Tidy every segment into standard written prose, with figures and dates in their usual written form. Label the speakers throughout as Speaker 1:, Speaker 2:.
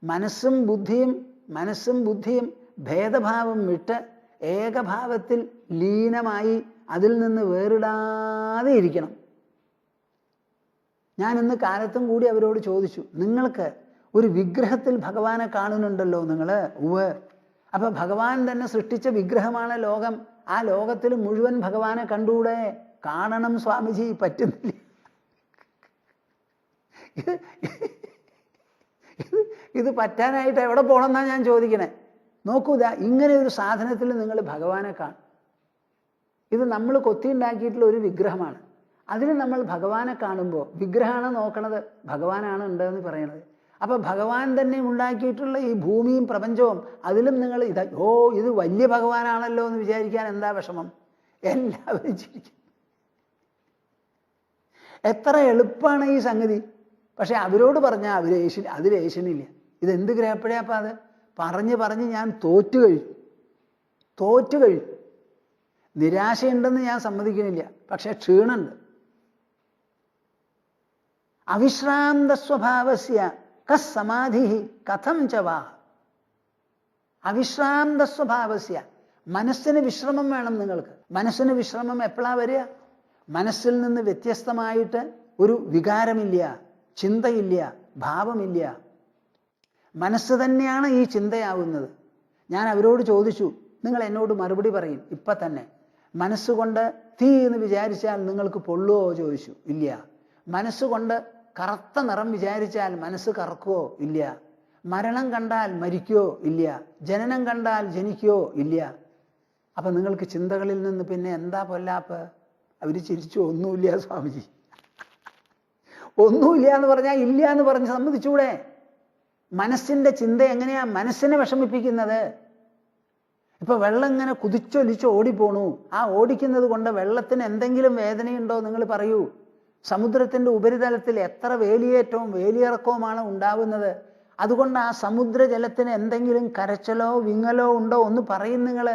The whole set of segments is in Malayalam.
Speaker 1: മനസ്സും ബുദ്ധിയും ഭേദഭാവം വിട്ട് ഏകഭാവത്തിൽ ലീനമായി അതിൽ നിന്ന് വേറിടാതെ ഇരിക്കണം. ഞാൻ ഇന്ന് കാലത്തും കൂടി അവരോട് ചോദിച്ചു, നിങ്ങൾക്ക് ഒരു വിഗ്രഹത്തിൽ ഭഗവാനെ കാണുന്നുണ്ടല്ലോ നിങ്ങൾ? ഉവ്വ്. അപ്പൊ ഭഗവാൻ തന്നെ സൃഷ്ടിച്ച വിഗ്രഹമാണ് ലോകം. ആ ലോകത്തിൽ മുഴുവൻ ഭഗവാനെ കണ്ടൂടെ? കാണണം സ്വാമിജി, പറ്റുന്നില്ല. ഇത് പറ്റാനായിട്ട് എവിടെ പോകണമെന്നാണ് ഞാൻ ചോദിക്കണേ. നോക്കൂതാ, ഇങ്ങനെ ഒരു സാധനത്തിൽ നിങ്ങൾ ഭഗവാനെ കാണും. ഇത് നമ്മൾ കൊത്തിയുണ്ടാക്കിയിട്ടുള്ള ഒരു വിഗ്രഹമാണ്. അതിൽ നമ്മൾ ഭഗവാനെ കാണുമ്പോൾ വിഗ്രഹമാണ് നോക്കണത്, ഭഗവാനാണ് ഉണ്ടെന്ന് പറയണത്. അപ്പൊ ഭഗവാൻ തന്നെ ഉണ്ടാക്കിയിട്ടുള്ള ഈ ഭൂമിയും പ്രപഞ്ചവും അതിലും നിങ്ങൾ ഇത് വലിയ ഭഗവാനാണല്ലോ എന്ന് വിചാരിക്കാൻ എന്താ വിഷമം? എല്ലാവരും ചിരിക്കും. എത്ര എളുപ്പമാണ് ഈ സംഗതി. പക്ഷെ അവരോട് പറഞ്ഞാൽ അതിൽ ഏഷ്യനില്ല. ഇതെന്ത് ഗ്രഹപ്പഴയപ്പം അത് പറഞ്ഞ് ഞാൻ തോറ്റു കഴിഞ്ഞു. നിരാശയുണ്ടെന്ന് ഞാൻ സമ്മതിക്കുന്നില്ല, പക്ഷെ ക്ഷീണുണ്ട്. അവിശ്രാന്ത സ്വഭാവസ്യ കസമാധി കഥം ചവാ. അവിശ്രാന്ത സ്വഭാവസ്യ, മനസ്സിന് വിശ്രമം വേണം നിങ്ങൾക്ക്. മനസ്സിന് വിശ്രമം എപ്പോഴാ വരിക? മനസ്സിൽ നിന്ന് വ്യത്യസ്തമായിട്ട് ഒരു വികാരമില്ല, ചിന്തയില്ല, ഭാവമില്ല. മനസ്സ് തന്നെയാണ് ഈ ചിന്തയാവുന്നത്. ഞാൻ അവരോട് ചോദിച്ചു, നിങ്ങൾ എന്നോട് മറുപടി പറയും ഇപ്പം തന്നെ. മനസ്സുകൊണ്ട് തീ എന്ന് വിചാരിച്ചാൽ നിങ്ങൾക്ക് പൊള്ളുവോ ചോദിച്ചു. ഇല്ല. മനസ്സുകൊണ്ട് കറുത്ത നിറം വിചാരിച്ചാൽ മനസ്സ് കറക്കുവോ? ഇല്ല. മരണം കണ്ടാൽ മരിക്കുവോ? ഇല്ല. ജനനം കണ്ടാൽ ജനിക്കുവോ? ഇല്ല. അപ്പൊ നിങ്ങൾക്ക് ചിന്തകളിൽ നിന്ന് പിന്നെ എന്താ പൊല്ലാപ്പ്? അവർ ചിരിച്ചു, ഒന്നുമില്ല സ്വാമിജി. ഒന്നുമില്ല എന്ന് പറഞ്ഞാൽ ഇല്ല എന്ന് പറഞ്ഞ് സമ്മതിച്ചൂടെ? മനസ്സിന്റെ ചിന്ത എങ്ങനെയാ മനസ്സിനെ വിഷമിപ്പിക്കുന്നത്? ഇപ്പൊ വെള്ളം ഇങ്ങനെ കുതിച്ചൊലിച്ച് ഓടിപ്പോണു. ആ ഓടിക്കുന്നത് കൊണ്ട് വെള്ളത്തിന് എന്തെങ്കിലും വേദനയുണ്ടോ നിങ്ങൾ പറയൂ? സമുദ്രത്തിന്റെ ഉപരിതലത്തിൽ എത്ര വേലിയേറ്റവും വേലിയിറക്കവുമാണ് ഉണ്ടാവുന്നത്. അതുകൊണ്ട് ആ സമുദ്രജലത്തിന് എന്തെങ്കിലും കരച്ചലോ വിങ്ങലോ ഉണ്ടോ ഒന്ന് പറയും നിങ്ങൾ.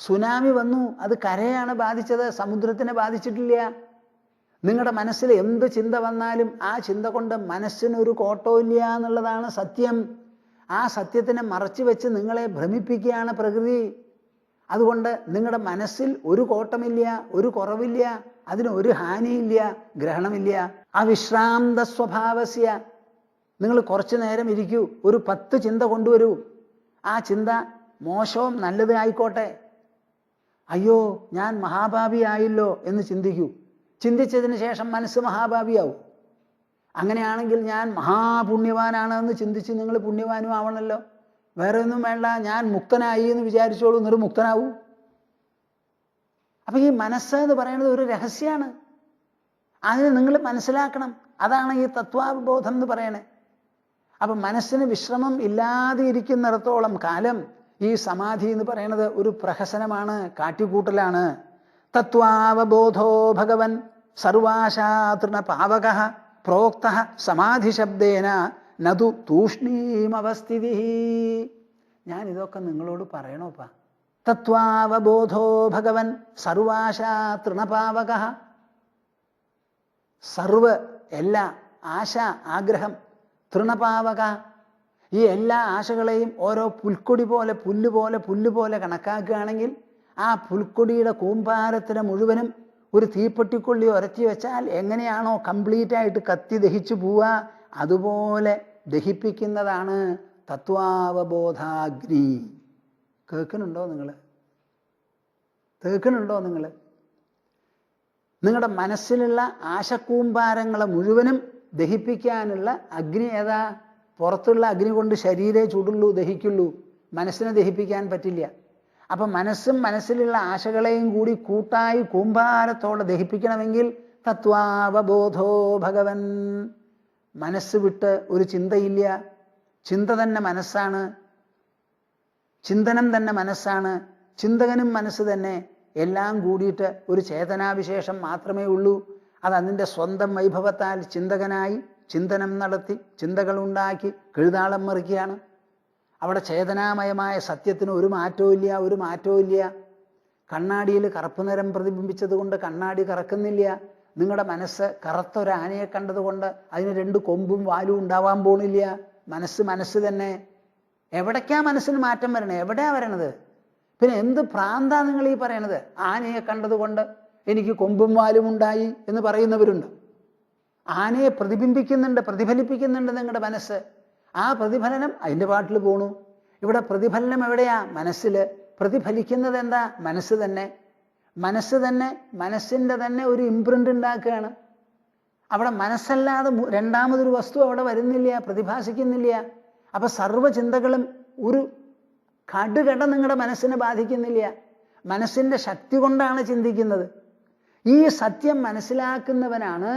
Speaker 1: സുനാമി വന്നു, അത് കരയാണ് ബാധിച്ചത്, സമുദ്രത്തിനെ ബാധിച്ചിട്ടില്ല. നിങ്ങളുടെ മനസ്സിൽ എന്ത് ചിന്ത വന്നാലും ആ ചിന്ത കൊണ്ട് മനസ്സിനൊരു കോട്ടമില്ല എന്നുള്ളതാണ് സത്യം. ആ സത്യത്തിനെ മറച്ചു വെച്ച് നിങ്ങളെ ഭ്രമിപ്പിക്കുകയാണ് പ്രകൃതി. അതുകൊണ്ട് നിങ്ങളുടെ മനസ്സിൽ ഒരു കോട്ടമില്ല, ഒരു കുറവില്ല, അതിന് ഒരു ഹാനിയില്ല, ഗ്രഹണമില്ല. അവിശ്രാന്ത സ്വഭാവസ്യ, നിങ്ങൾ കുറച്ചു നേരം ഇരിക്കൂ, ഒരു 10 ചിന്ത കൊണ്ടുവരൂ. ആ ചിന്ത മോശവും നല്ലത് ആയിക്കോട്ടെ. അയ്യോ ഞാൻ മഹാഭാവിയായില്ലോ എന്ന് ചിന്തിക്കൂ. ചിന്തിച്ചതിന് ശേഷം മനസ്സ് മഹാഭാവിയാവും. അങ്ങനെയാണെങ്കിൽ ഞാൻ മഹാപുണ്യവാനാണ് എന്ന് ചിന്തിച്ച് നിങ്ങൾ പുണ്യവാനും ആവണമല്ലോ. വേറെ ഒന്നും വേണ്ട, ഞാൻ മുക്തനായി എന്ന് വിചാരിച്ചോളൂ, നിർമുക്തനാവൂ. അപ്പൊ ഈ മനസ്സ് എന്ന് പറയുന്നത് ഒരു രഹസ്യമാണ്. അതിന് നിങ്ങൾ മനസ്സിലാക്കണം. അതാണ് ഈ തത്വാവബോധം എന്ന് പറയണേ. അപ്പൊ മനസ്സിന് വിശ്രമം ഇല്ലാതെ ഇരിക്കുന്നിടത്തോളം കാലം ഈ സമാധി എന്ന് പറയുന്നത് ഒരു പ്രഹസനമാണ്, കാട്ടിക്കൂട്ടലാണ്. തത്വാവബോധോ ഭഗവൻ സർവാശാതൃണ പാവക പ്രോക്ത സമാധി ശബ്ദേന നതു തൂഷ്ണീമവസ്ഥിതി. ഞാൻ ഇതൊക്കെ നിങ്ങളോട് പറയണോപ്പാ. തത്വാവബോധോ ഭഗവൻ സർവാശാതൃണപാവക. സർവ എല്ലാ ആശ ആഗ്രഹം, തൃണപാവക ഈ എല്ലാ ആശകളെയും ഓരോ പുൽക്കൊടി പോലെ പുല്ല് പോലെ കണക്കാക്കുകയാണെങ്കിൽ ആ പുൽക്കൊടിയുടെ കൂമ്പാരത്തിന് മുഴുവനും ഒരു തീപ്പെട്ടിക്കൊള്ളി ഉരത്തി വെച്ചാൽ എങ്ങനെയാണോ കംപ്ലീറ്റ് ആയിട്ട് കത്തി ദഹിച്ചു പോവുക, അതുപോലെ ദഹിപ്പിക്കുന്നതാണ് തത്വാവബോധാഗ്നി. കേൾക്കുന്നുണ്ടോ നിങ്ങൾ? നിങ്ങളുടെ മനസ്സിലുള്ള ആശക്കൂമ്പാരങ്ങളെ മുഴുവനും ദഹിപ്പിക്കാനുള്ള അഗ്നി ഏതാ? പുറത്തുള്ള അഗ്നി കൊണ്ട് ശരീരേ ചൂടുള്ളൂ, ദഹിക്കുള്ളൂ. മനസ്സിനെ ദഹിപ്പിക്കാൻ പറ്റില്ല. അപ്പൊ മനസ്സും മനസ്സിലുള്ള ആശകളെയും കൂടി കൂട്ടായി കൂമ്പാരത്തോടെ ദഹിപ്പിക്കണമെങ്കിൽ തത്വാവബോധോ ഭഗവൻ. മനസ്സ് വിട്ട് ഒരു ചിന്തയില്ല. ചിന്ത തന്നെ മനസ്സാണ്, ചിന്തനം തന്നെ മനസ്സാണ്, ചിന്തകനും മനസ്സ് തന്നെ. എല്ലാം കൂടിയിട്ട് ഒരു ചേതനാവിശേഷം മാത്രമേ ഉള്ളൂ. അത് അതിൻ്റെ സ്വന്തം വൈഭവത്താൽ ചിന്തകനായി ചിന്തനം നടത്തി ചിന്തകളുണ്ടാക്കി കെഴുതാളം മറിക്കുകയാണ്. അവിടെ ചേതനാമയമായ സത്യത്തിന് ഒരു മാറ്റവും ഇല്ല. കണ്ണാടിയിൽ കറുപ്പ് നിറം പ്രതിബിംബിച്ചത് കൊണ്ട് കണ്ണാടി കറക്കുന്നില്ല. നിങ്ങളുടെ മനസ്സ് കറുത്തൊരാനയെ കണ്ടതുകൊണ്ട് അതിന് 2 കൊമ്പും വാലും ഉണ്ടാവാൻ പോണില്ല. മനസ്സ് തന്നെ. എവിടേക്കാ മനസ്സിന് മാറ്റം വരണേ? എവിടെയാ വരണത്? പിന്നെ എന്ത് ഭ്രാന്താ നിങ്ങൾ ഈ പറയണത്? ആനയെ കണ്ടതുകൊണ്ട് എനിക്ക് കൊമ്പും വാലും ഉണ്ടായി എന്ന് പറയുന്നവരുണ്ട്. ആനയെ പ്രതിഫലിപ്പിക്കുന്നുണ്ട് നിങ്ങളുടെ മനസ്സ്. ആ പ്രതിഫലനം അതിൻ്റെ പാട്ടിൽ പോണു. ഇവിടെ പ്രതിഫലനം എവിടെയാ? മനസ്സിൽ. പ്രതിഫലിക്കുന്നത് എന്താ? മനസ്സ് തന്നെ. മനസ്സിൻ്റെ തന്നെ ഒരു ഇംപ്രിന്റ് ഉണ്ടാക്കുകയാണ്. അവിടെ മനസ്സല്ലാതെ രണ്ടാമതൊരു വസ്തു അവിടെ വരുന്നില്ല, പ്രതിഭാസിക്കുന്നില്ല. അപ്പൊ സർവ്വചിന്തകളും ഒരു കടുകട നിങ്ങളുടെ മനസ്സിനെ ബാധിക്കുന്നില്ല. മനസ്സിന്റെ ശക്തി കൊണ്ടാണ് ചിന്തിക്കുന്നത്. ഈ സത്യം മനസ്സിലാക്കുന്നവനാണ്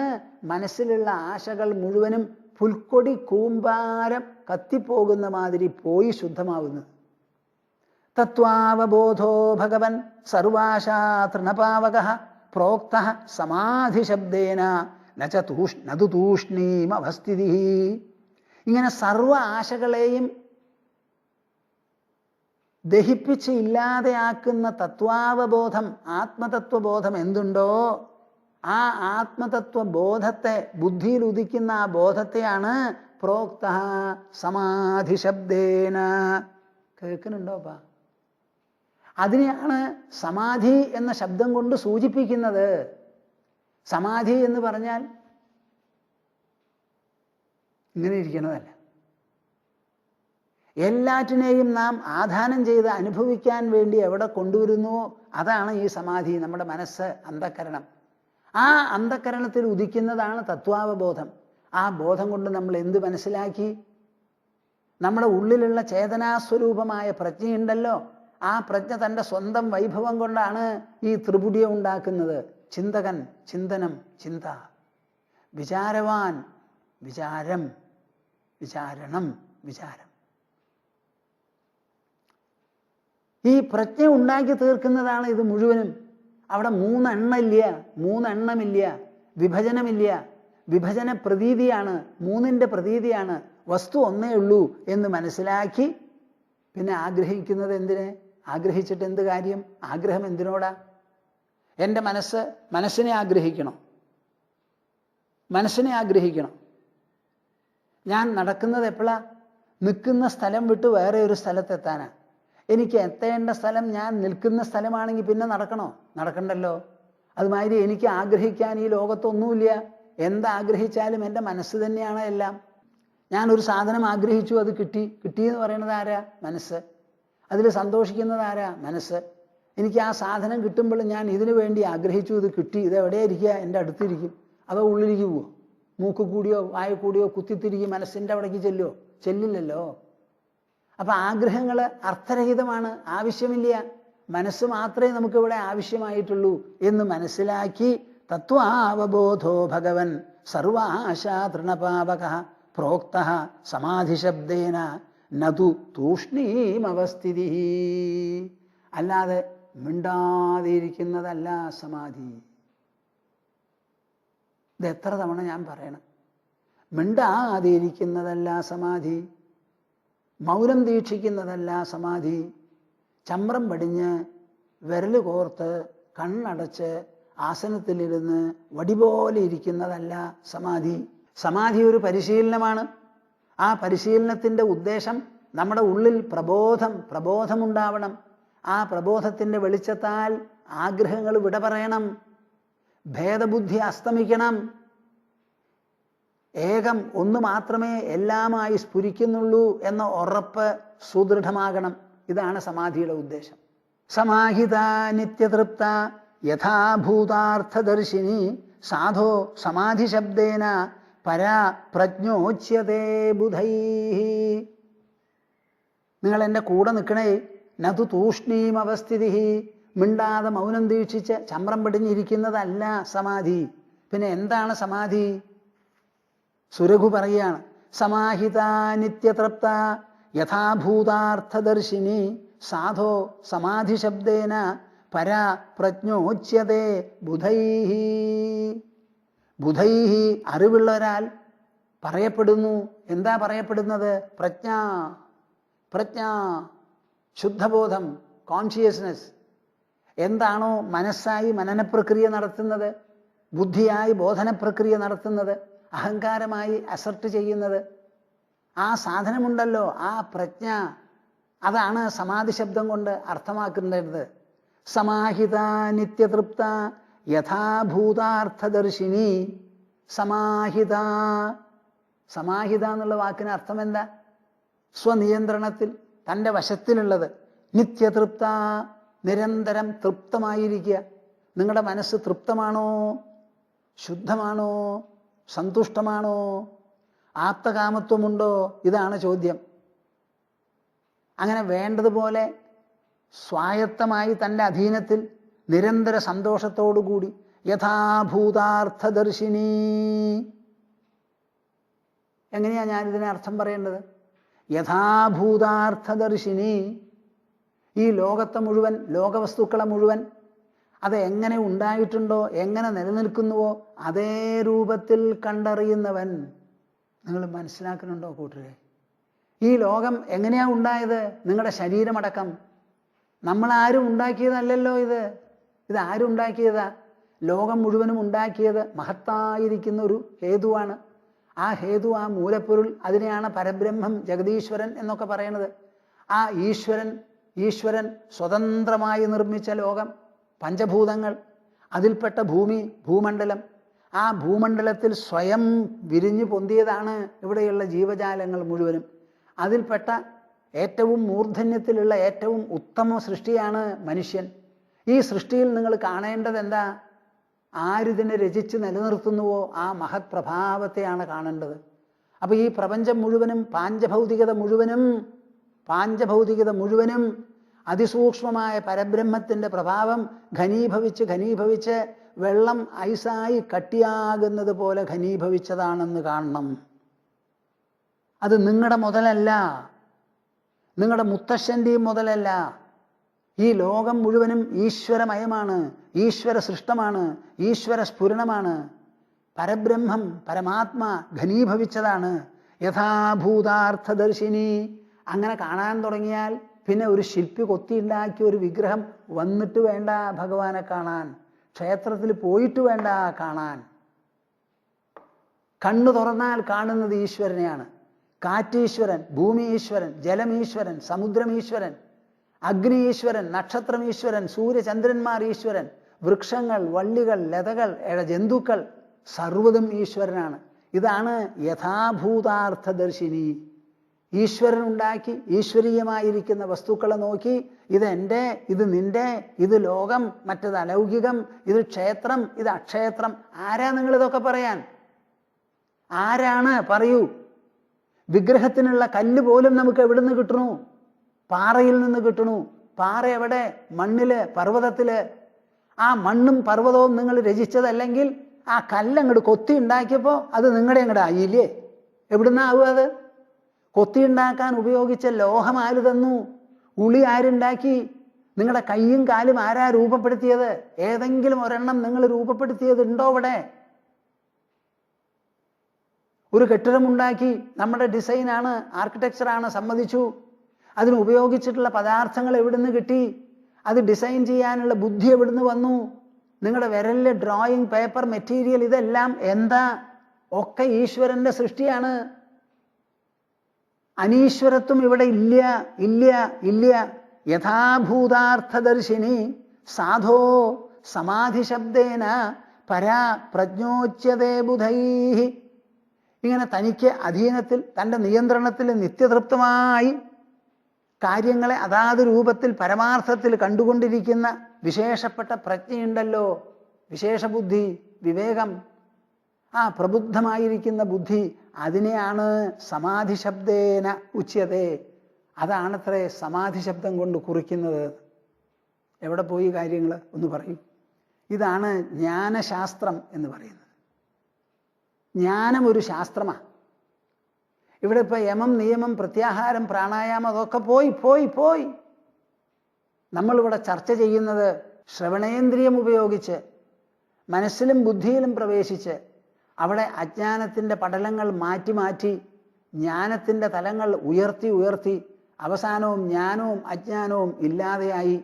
Speaker 1: മനസ്സിലുള്ള ആശകൾ മുഴുവനും പുൽക്കൊടി കൂമ്പാരം കത്തിപ്പോകുന്ന മാതിരി പോയി ശുദ്ധമാവുന്നത്. തത്വാവബോധോ ഭഗവൻ സർവാശാ തൃണപാവകഃ പ്രോക്തഃ സമാധിശബ്ദേന നതു തൂഷ്ണീം അവസ്ഥിതി. ഇങ്ങനെ സർവ ആശകളെയും ദഹിപ്പിച്ച് ഇല്ലാതെയാക്കുന്ന തത്വാവബോധം, ആത്മതത്വബോധം എന്തുണ്ടോ ആ ആത്മതത്വബോധത്തെ, ബുദ്ധിയിൽ ഉദിക്കുന്ന ആ ബോധത്തെയാണ് പ്രോക്തഃ സമാധിശബ്ദേന. കേൾക്കുന്നുണ്ടോപ്പാ? അതിനെയാണ് സമാധി എന്ന ശബ്ദം കൊണ്ട് സൂചിപ്പിക്കുന്നത്. സമാധി എന്ന് പറഞ്ഞാൽ ഇങ്ങനെ ഇരിക്കണതല്ല. എല്ലാറ്റിനെയും നാം ആധാനം ചെയ്ത് അനുഭവിക്കാൻ വേണ്ടി എവിടെ കൊണ്ടുവരുന്നുവോ അതാണ് ഈ സമാധി. നമ്മുടെ മനസ്സ്, അന്ധക്കരണം. ആ അന്ധക്കരണത്തിൽ ഉദിക്കുന്നതാണ് തത്വാവബോധം. ആ ബോധം കൊണ്ട് നമ്മൾ എന്ത് മനസ്സിലാക്കി? നമ്മുടെ ഉള്ളിലുള്ള ചേതനാസ്വരൂപമായ പ്രജ്ഞയുണ്ടല്ലോ, ആ പ്രജ്ഞ തൻ്റെ സ്വന്തം വൈഭവം കൊണ്ടാണ് ഈ ത്രിപുടിയെ ഉണ്ടാക്കുന്നത്. ചിന്തകൻ, ചിന്തനം, ചിന്ത. വിചാരവാൻ, വിചാരം, വിചാരണം, വിചാരം. ഈ പ്രജ്ഞ ഉണ്ടാക്കി തീർക്കുന്നതാണ് ഇത് മുഴുവനും. അവിടെ മൂന്നെണ്ണമില്ല, വിഭജനമില്ല. വിഭജന പ്രതീതിയാണ്, മൂന്നിൻ്റെ പ്രതീതിയാണ്. വസ്തു ഒന്നേ ഉള്ളൂ എന്ന് മനസ്സിലാക്കി പിന്നെ ആഗ്രഹിക്കുന്നത് എന്തിന്? ആഗ്രഹിച്ചിട്ട് എന്ത് കാര്യം? ആഗ്രഹം എന്തിനോടാ? എൻ്റെ മനസ്സിനെ ആഗ്രഹിക്കണം. ഞാൻ നടക്കുന്നത് എപ്പോഴാ? നിൽക്കുന്ന സ്ഥലം വിട്ട് വേറെ ഒരു സ്ഥലത്തെത്താനാ. എനിക്ക് എത്തേണ്ട സ്ഥലം ഞാൻ നിൽക്കുന്ന സ്ഥലമാണെങ്കിൽ പിന്നെ നടക്കണ്ടല്ലോ. അതുമാതിരി എനിക്ക് ആഗ്രഹിക്കാൻ ഈ ലോകത്തൊന്നുമില്ല. എന്താഗ്രഹിച്ചാലും എൻ്റെ മനസ്സ് തന്നെയാണ് എല്ലാം. ഞാനൊരു സാധനം ആഗ്രഹിച്ചു, അത് കിട്ടിയെന്ന് പറയുന്നത് ആരാ? മനസ്സ്. അതിൽ സന്തോഷിക്കുന്നത് ആരാ? മനസ്സ്. എനിക്ക് ആ സാധനം കിട്ടുമ്പോൾ ഞാൻ ഇതിനു വേണ്ടി ആഗ്രഹിച്ചു, ഇത് കിട്ടി, ഇത് എവിടെയായിരിക്കുക? എൻ്റെ അടുത്തിരിക്കും. അതോ ഉള്ളിലേക്ക് പോവോ? മൂക്ക് കൂടിയോ വായ കൂടിയോ കുത്തിത്തിരിക്കും മനസ്സിൻ്റെ അവിടേക്ക് ചെല്ലില്ലല്ലോ. അപ്പൊ ആഗ്രഹങ്ങൾ അർത്ഥരഹിതമാണ്, ആവശ്യമില്ല. മനസ്സ് മാത്രമേ നമുക്കിവിടെ ആവശ്യമായിട്ടുള്ളൂ എന്ന് മനസ്സിലാക്കി തത്വാവബോധോ ഭഗവൻ സർവാശാ തൃണപാവകഃ പ്രോക്തഃ സമാധിശബ്ദേന നതു തൂഷ്ണീമവസ്ഥിതി. അല്ലാതെ മിണ്ടാതിരിക്കുന്നതല്ല സമാധി. ഇത് എത്ര തവണ ഞാൻ പറയണം? മിണ്ടാതിരിക്കുന്നതല്ല സമാധി. മൗനം ദീക്ഷിക്കുന്നതല്ല സമാധി. ചമ്രം പടിഞ്ഞ് വിരല് കോർത്ത് കണ്ണടച്ച് ആസനത്തിലിരുന്ന് വടിപോലെ ഇരിക്കുന്നതല്ല സമാധി. സമാധി ഒരു പരിശീലനമാണ്. ആ പരിശീലനത്തിൻ്റെ ഉദ്ദേശം നമ്മുടെ ഉള്ളിൽ പ്രബോധമുണ്ടാവണം. ആ പ്രബോധത്തിൻ്റെ വെളിച്ചത്താൽ ആഗ്രഹങ്ങൾ വിട പറയണം, ഭേദബുദ്ധി അസ്തമിക്കണം. ഏകം ഒന്ന് മാത്രമേ എല്ലാമായി സ്ഫുരിക്കുന്നുള്ളൂ എന്ന ഉറപ്പ് സുദൃഢമാകണം. ഇതാണ് സമാധിയുടെ ഉദ്ദേശം. സമാഹിത നിത്യതൃപ്ത യഥാഭൂതാർത്ഥദർശിനി സാധോ സമാധിശബ്ദേന പരാ പ്രജ്ഞോച്യതേ ബുധൈഹി. നിങ്ങൾ എൻ്റെ കൂടെ നിൽക്കണേ. നതു തൂഷ്ണീം അവസ്ഥിതി. മിണ്ടാതെ മൗനം ദീക്ഷിച്ച് ചമ്രം പിടിഞ്ഞിരിക്കുന്നതല്ല സമാധി. പിന്നെ എന്താണ് സമാധി? സുരഘു പറയുകയാണ്, സമാഹിത നിത്യതൃപ്ത യഥാഭൂതാർത്ഥദർശിനി സാധോ സമാധിശബ്ദേന പരാ പ്രജ്ഞോച്യതേ ബുധൈഹി. ബുധൈഹി അറിവുള്ള ഒരാൾ പറയപ്പെടുന്നു. എന്താ പറയപ്പെടുന്നത്? പ്രജ്ഞ, ശുദ്ധബോധം, കോൺഷ്യസ്നെസ്. എന്താണോ മനസ്സായി മനനപ്രക്രിയ നടത്തുന്നത്, ബുദ്ധിയായി ബോധനപ്രക്രിയ നടത്തുന്നത്, അഹങ്കാരമായി അസർട്ട് ചെയ്യുന്നത്, ആ സാധനമുണ്ടല്ലോ, ആ പ്രജ്ഞ, അതാണ് സമാധി ശബ്ദം കൊണ്ട് അർത്ഥമാക്കേണ്ടത്. സമാഹിത നിത്യതൃപ്ത യഥാഭൂതാർത്ഥദർശിനി. സമാഹിത, സമാഹിത എന്നുള്ള വാക്കിന് അർത്ഥം എന്താ? സ്വനിയന്ത്രണത്തിൽ, തൻ്റെ വശത്തിലുള്ളത്. നിത്യതൃപ്ത, നിരന്തരം തൃപ്തമായിരിക്കുക. നിങ്ങളുടെ മനസ്സ് തൃപ്തമാണോ? ശുദ്ധമാണോ? സന്തുഷ്ടമാണോ? ആപ്തകാമത്വമുണ്ടോ? ഇതാണ് ചോദ്യം. അങ്ങനെ വേണ്ടതുപോലെ സ്വായത്തമായി തൻ്റെ അധീനത്തിൽ നിരന്തര സന്തോഷത്തോടുകൂടി യഥാഭൂതാർത്ഥദർശിനി. എങ്ങനെയാ ഞാനിതിനെ അർത്ഥം പറയേണ്ടത്? യഥാഭൂതാർത്ഥദർശിനി. ഈ ലോകത്തെ മുഴുവൻ, ലോകവസ്തുക്കളെ മുഴുവൻ അത് എങ്ങനെ ഉണ്ടായിട്ടുണ്ടോ, എങ്ങനെ നിലനിൽക്കുന്നുവോ അതേ രൂപത്തിൽ കണ്ടറിയുന്നവൻ. നിങ്ങൾ മനസ്സിലാക്കുന്നുണ്ടോ കൂട്ടരെ? ഈ ലോകം എങ്ങനെയാ ഉണ്ടായത്? നിങ്ങളുടെ ശരീരമടക്കം. നമ്മളാരും ഉണ്ടാക്കിയതല്ലല്ലോ ഇത്. ഇതാരും ഉണ്ടാക്കിയതാ? ലോകം മുഴുവനും ഉണ്ടാക്കിയത് മഹത്തായിരിക്കുന്ന ഒരു ഹേതുവാണ്. ആ ഹേതു, ആ മൂലപ്പൊരുൾ, അതിനെയാണ് പരബ്രഹ്മം, ജഗദീശ്വരൻ എന്നൊക്കെ പറയുന്നത്. ആ ഈശ്വരൻ സ്വതന്ത്രമായി നിർമ്മിച്ച ലോകം, പഞ്ചഭൂതങ്ങൾ, അതിൽപ്പെട്ട ഭൂമി, ഭൂമണ്ഡലം. ആ ഭൂമണ്ഡലത്തിൽ സ്വയം വിരിഞ്ഞു പൊന്തിയതാണ് ഇവിടെയുള്ള ജീവജാലങ്ങൾ മുഴുവനും. അതിൽപ്പെട്ട ഏറ്റവും മൂർധന്യത്തിലുള്ള ഏറ്റവും ഉത്തമ സൃഷ്ടിയാണ് മനുഷ്യൻ. ഈ സൃഷ്ടിയിൽ നിങ്ങൾ കാണേണ്ടത് എന്താ? ആരിതിനെ രചിച്ച് നിലനിർത്തുന്നുവോ ആ മഹത് പ്രഭാവത്തെയാണ് കാണേണ്ടത്. അപ്പോൾ ഈ പ്രപഞ്ചം മുഴുവനും, പാഞ്ചഭൗതികത മുഴുവനും അതിസൂക്ഷ്മമായ പരബ്രഹ്മത്തിൻ്റെ പ്രഭാവം ഘനീഭവിച്ച് വെള്ളം ഐസായി കട്ടിയാകുന്നത് പോലെ ഘനീഭവിച്ചതാണെന്ന് കാണണം. അത് നിങ്ങളുടെ മുതലല്ല, നിങ്ങളുടെ മുത്തശ്ശൻ്റെയും മുതലല്ല. ഈ ലോകം മുഴുവനും ഈശ്വരമയമാണ്, ഈശ്വര സൃഷ്ടമാണ്, ഈശ്വര സ്ഫുരണമാണ്. പരബ്രഹ്മം, പരമാത്മാ ഘനീഭവിച്ചതാണ്. യഥാഭൂതാർത്ഥദർശിനി. അങ്ങനെ കാണാൻ തുടങ്ങിയാൽ പിന്നെ ഒരു ശില്പി കൊത്തിയുണ്ടാക്കിയ ഒരു വിഗ്രഹം വന്നിട്ട് വേണ്ട ഭഗവാനെ കാണാൻ, ക്ഷേത്രത്തിൽ പോയിട്ട് വേണ്ട കാണാൻ. കണ്ണു തുറന്നാൽ കാണുന്നത് ഈശ്വരനെയാണ്. കാറ്റ് ഈശ്വരൻ, ഭൂമി ഈശ്വരൻ, ജലം ഈശ്വരൻ, സമുദ്രം ഈശ്വരൻ, അഗ്നി ഈശ്വരൻ, നക്ഷത്രം ഈശ്വരൻ, സൂര്യചന്ദ്രന്മാർ ഈശ്വരൻ, വൃക്ഷങ്ങൾ, വള്ളികൾ, ലതകൾ, ജന്തുക്കൾ സർവ്വതും ഈശ്വരനാണ്. ഇതാണ് യഥാഭൂതാർത്ഥദർശിനി. ഈശ്വരൻ ഉണ്ടാക്കി ഈശ്വരീയമായിരിക്കുന്ന വസ്തുക്കളെ നോക്കി ഇതെൻ്റെ, ഇത് നിന്റെ, ഇത് ലോകം, മറ്റത് അലൗകികം, ഇത് ക്ഷേത്രം, ഇത് അക്ഷേത്രം. ആരാ നിങ്ങളിതൊക്കെ പറയാൻ? ആരാണ്? പറയൂ. വിഗ്രഹത്തിനുള്ള കല്ല് പോലും നമുക്ക് എവിടെ നിന്ന് കിട്ടണു? പാറയിൽ നിന്ന് കിട്ടണു. പാറ എവിടെ? മണ്ണില്, പർവ്വതത്തില്. ആ മണ്ണും പർവ്വതവും നിങ്ങൾ രചിച്ചതല്ലെങ്കിൽ ആ കല്ലങ്ങോട്ട് കൊത്തി ഉണ്ടാക്കിയപ്പോൾ അത് നിങ്ങളുടെ അങ്ങോട്ട് ആയില്ലേ? എവിടുന്നാവുക അത്? കൊത്തി ഉണ്ടാക്കാൻ ഉപയോഗിച്ച ലോഹം ആര് തന്നു? ഉളി ആരുണ്ടാക്കി? നിങ്ങളുടെ കൈയും കാലും ആരാ രൂപപ്പെടുത്തിയത്? ഏതെങ്കിലും ഒരെണ്ണം നിങ്ങൾ രൂപപ്പെടുത്തിയതുണ്ടോ അവിടെ? ഒരു കെട്ടിടമുണ്ടാക്കി, നമ്മുടെ ഡിസൈനാണ്, ആർക്കിടെക്ചറാണ്, സമ്മതിച്ചു. അതിന് ഉപയോഗിച്ചിട്ടുള്ള പദാർത്ഥങ്ങൾ എവിടുന്ന് കിട്ടി? അത് ഡിസൈൻ ചെയ്യാനുള്ള ബുദ്ധി എവിടുന്ന് വന്നു? നിങ്ങളുടെ വിരലിലെ ഡ്രോയിങ്, പേപ്പർ, മെറ്റീരിയൽ, ഇതെല്ലാം എന്താ? ഒക്കെ ഈശ്വരന്റെ സൃഷ്ടിയാണ്. അനീശ്വരത്വം ഇവിടെ ഇല്ല. യഥാഭൂതാർത്ഥദർശിനി സാധോ സമാധി ശബ്ദേന പരാ പ്രജ്ഞോച്യതേ ബുധൈഹി. ഇങ്ങനെ തനിക്ക് അധീനത്തിൽ, തൻ്റെ നിയന്ത്രണത്തിൽ നിത്യതൃപ്തമായി കാര്യങ്ങളെ അതാത് രൂപത്തിൽ പരമാർത്ഥത്തിൽ കണ്ടുകൊണ്ടിരിക്കുന്ന വിശേഷപ്പെട്ട പ്രജ്ഞയുണ്ടല്ലോ, വിശേഷബുദ്ധി, വിവേകം, ആ പ്രബുദ്ധമായിരിക്കുന്ന ബുദ്ധി, അതിനെയാണ് സമാധി ശബ്ദേന ഉച്യതേ. അതാണത്രേ സമാധി ശബ്ദം കൊണ്ട് കുറിക്കുന്നത്. എവിടെ പോയി കാര്യങ്ങൾ ഒന്ന് പറയൂ. ഇതാണ് ജ്ഞാനശാസ്ത്രം എന്ന് പറയുന്നത്. ജ്ഞാനം ഒരു ശാസ്ത്രമാണ്. ഇവിടെ ഇപ്പോൾ യമം, നിയമം, പ്രത്യാഹാരം, പ്രാണായാമം അതൊക്കെ പോയി. നമ്മളിവിടെ ചർച്ച ചെയ്യുന്നത് ശ്രവണേന്ദ്രിയം ഉപയോഗിച്ച് മനസ്സിലും ബുദ്ധിയിലും പ്രവേശിച്ച് അവിടെ അജ്ഞാനത്തിൻ്റെ പടലങ്ങൾ മാറ്റി ജ്ഞാനത്തിൻ്റെ തലങ്ങൾ ഉയർത്തി അവസാനവും ജ്ഞാനവും അജ്ഞാനവും ഇല്ലാതെയായി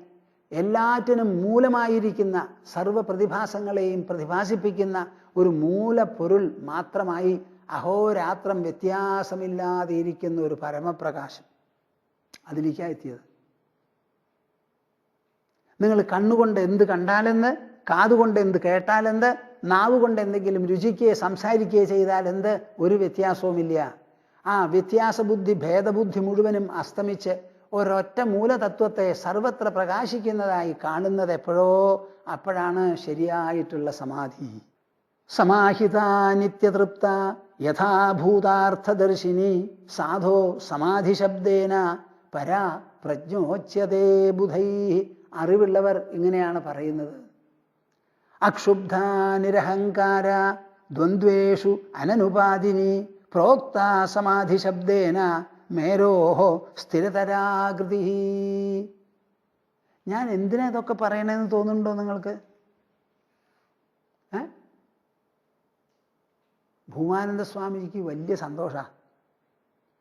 Speaker 1: എല്ലാറ്റിനും മൂലമായിരിക്കുന്ന സർവ പ്രതിഭാസങ്ങളെയും പ്രതിഭാസിപ്പിക്കുന്ന ഒരു മൂലപ്പൊരുൾ മാത്രമായി അഹോരാത്രം വ്യത്യാസമില്ലാതെ ഇരിക്കുന്ന ഒരു പരമപ്രകാശം. അതിലേക്കാണ് എത്തിയത്. നിങ്ങൾ കണ്ണുകൊണ്ട് എന്ത് കണ്ടാലെന്ത്, കാതുകൊണ്ട് എന്ത് കേട്ടാലെന്ത്, നാവ് കൊണ്ട് എന്തെങ്കിലും രുചിക്കുകയോ സംസാരിക്കുകയോ ചെയ്താൽ എന്ത്, ഒരു വ്യത്യാസവുമില്ല. ആ വ്യത്യാസബുദ്ധി, ഭേദബുദ്ധി മുഴുവനും അസ്തമിച്ച് ഒരൊറ്റ മൂലതത്വത്തെ സർവത്ര പ്രകാശിക്കുന്നതായി കാണുന്നത് എപ്പോഴോ അപ്പോഴാണ് ശരിയായിട്ടുള്ള സമാധി. സമാഹിത നിത്യതൃപ്ത യഥാഭൂതാർത്ഥദർശിനി സാധോ സമാധിശബ്ദേന പരാ പ്രജ്ഞോച്യതേ ബുധൈ. അറിവുള്ളവർ ഇങ്ങനെയാണ് പറയുന്നത്. അക്ഷുബ്ധ നിരഹങ്കാര ദ്വന്ദ്വേഷു അനനുപാദിനി പ്രോക്ത സമാധിശബ്ദേന മേരോഹോ സ്ഥിരതരാകൃതി. ഞാൻ എന്തിനാ ഇതൊക്കെ പറയണമെന്ന് തോന്നുന്നുണ്ടോ നിങ്ങൾക്ക്? ഭൂമാനന്ദ സ്വാമിജിക്ക് വലിയ സന്തോഷമാണ്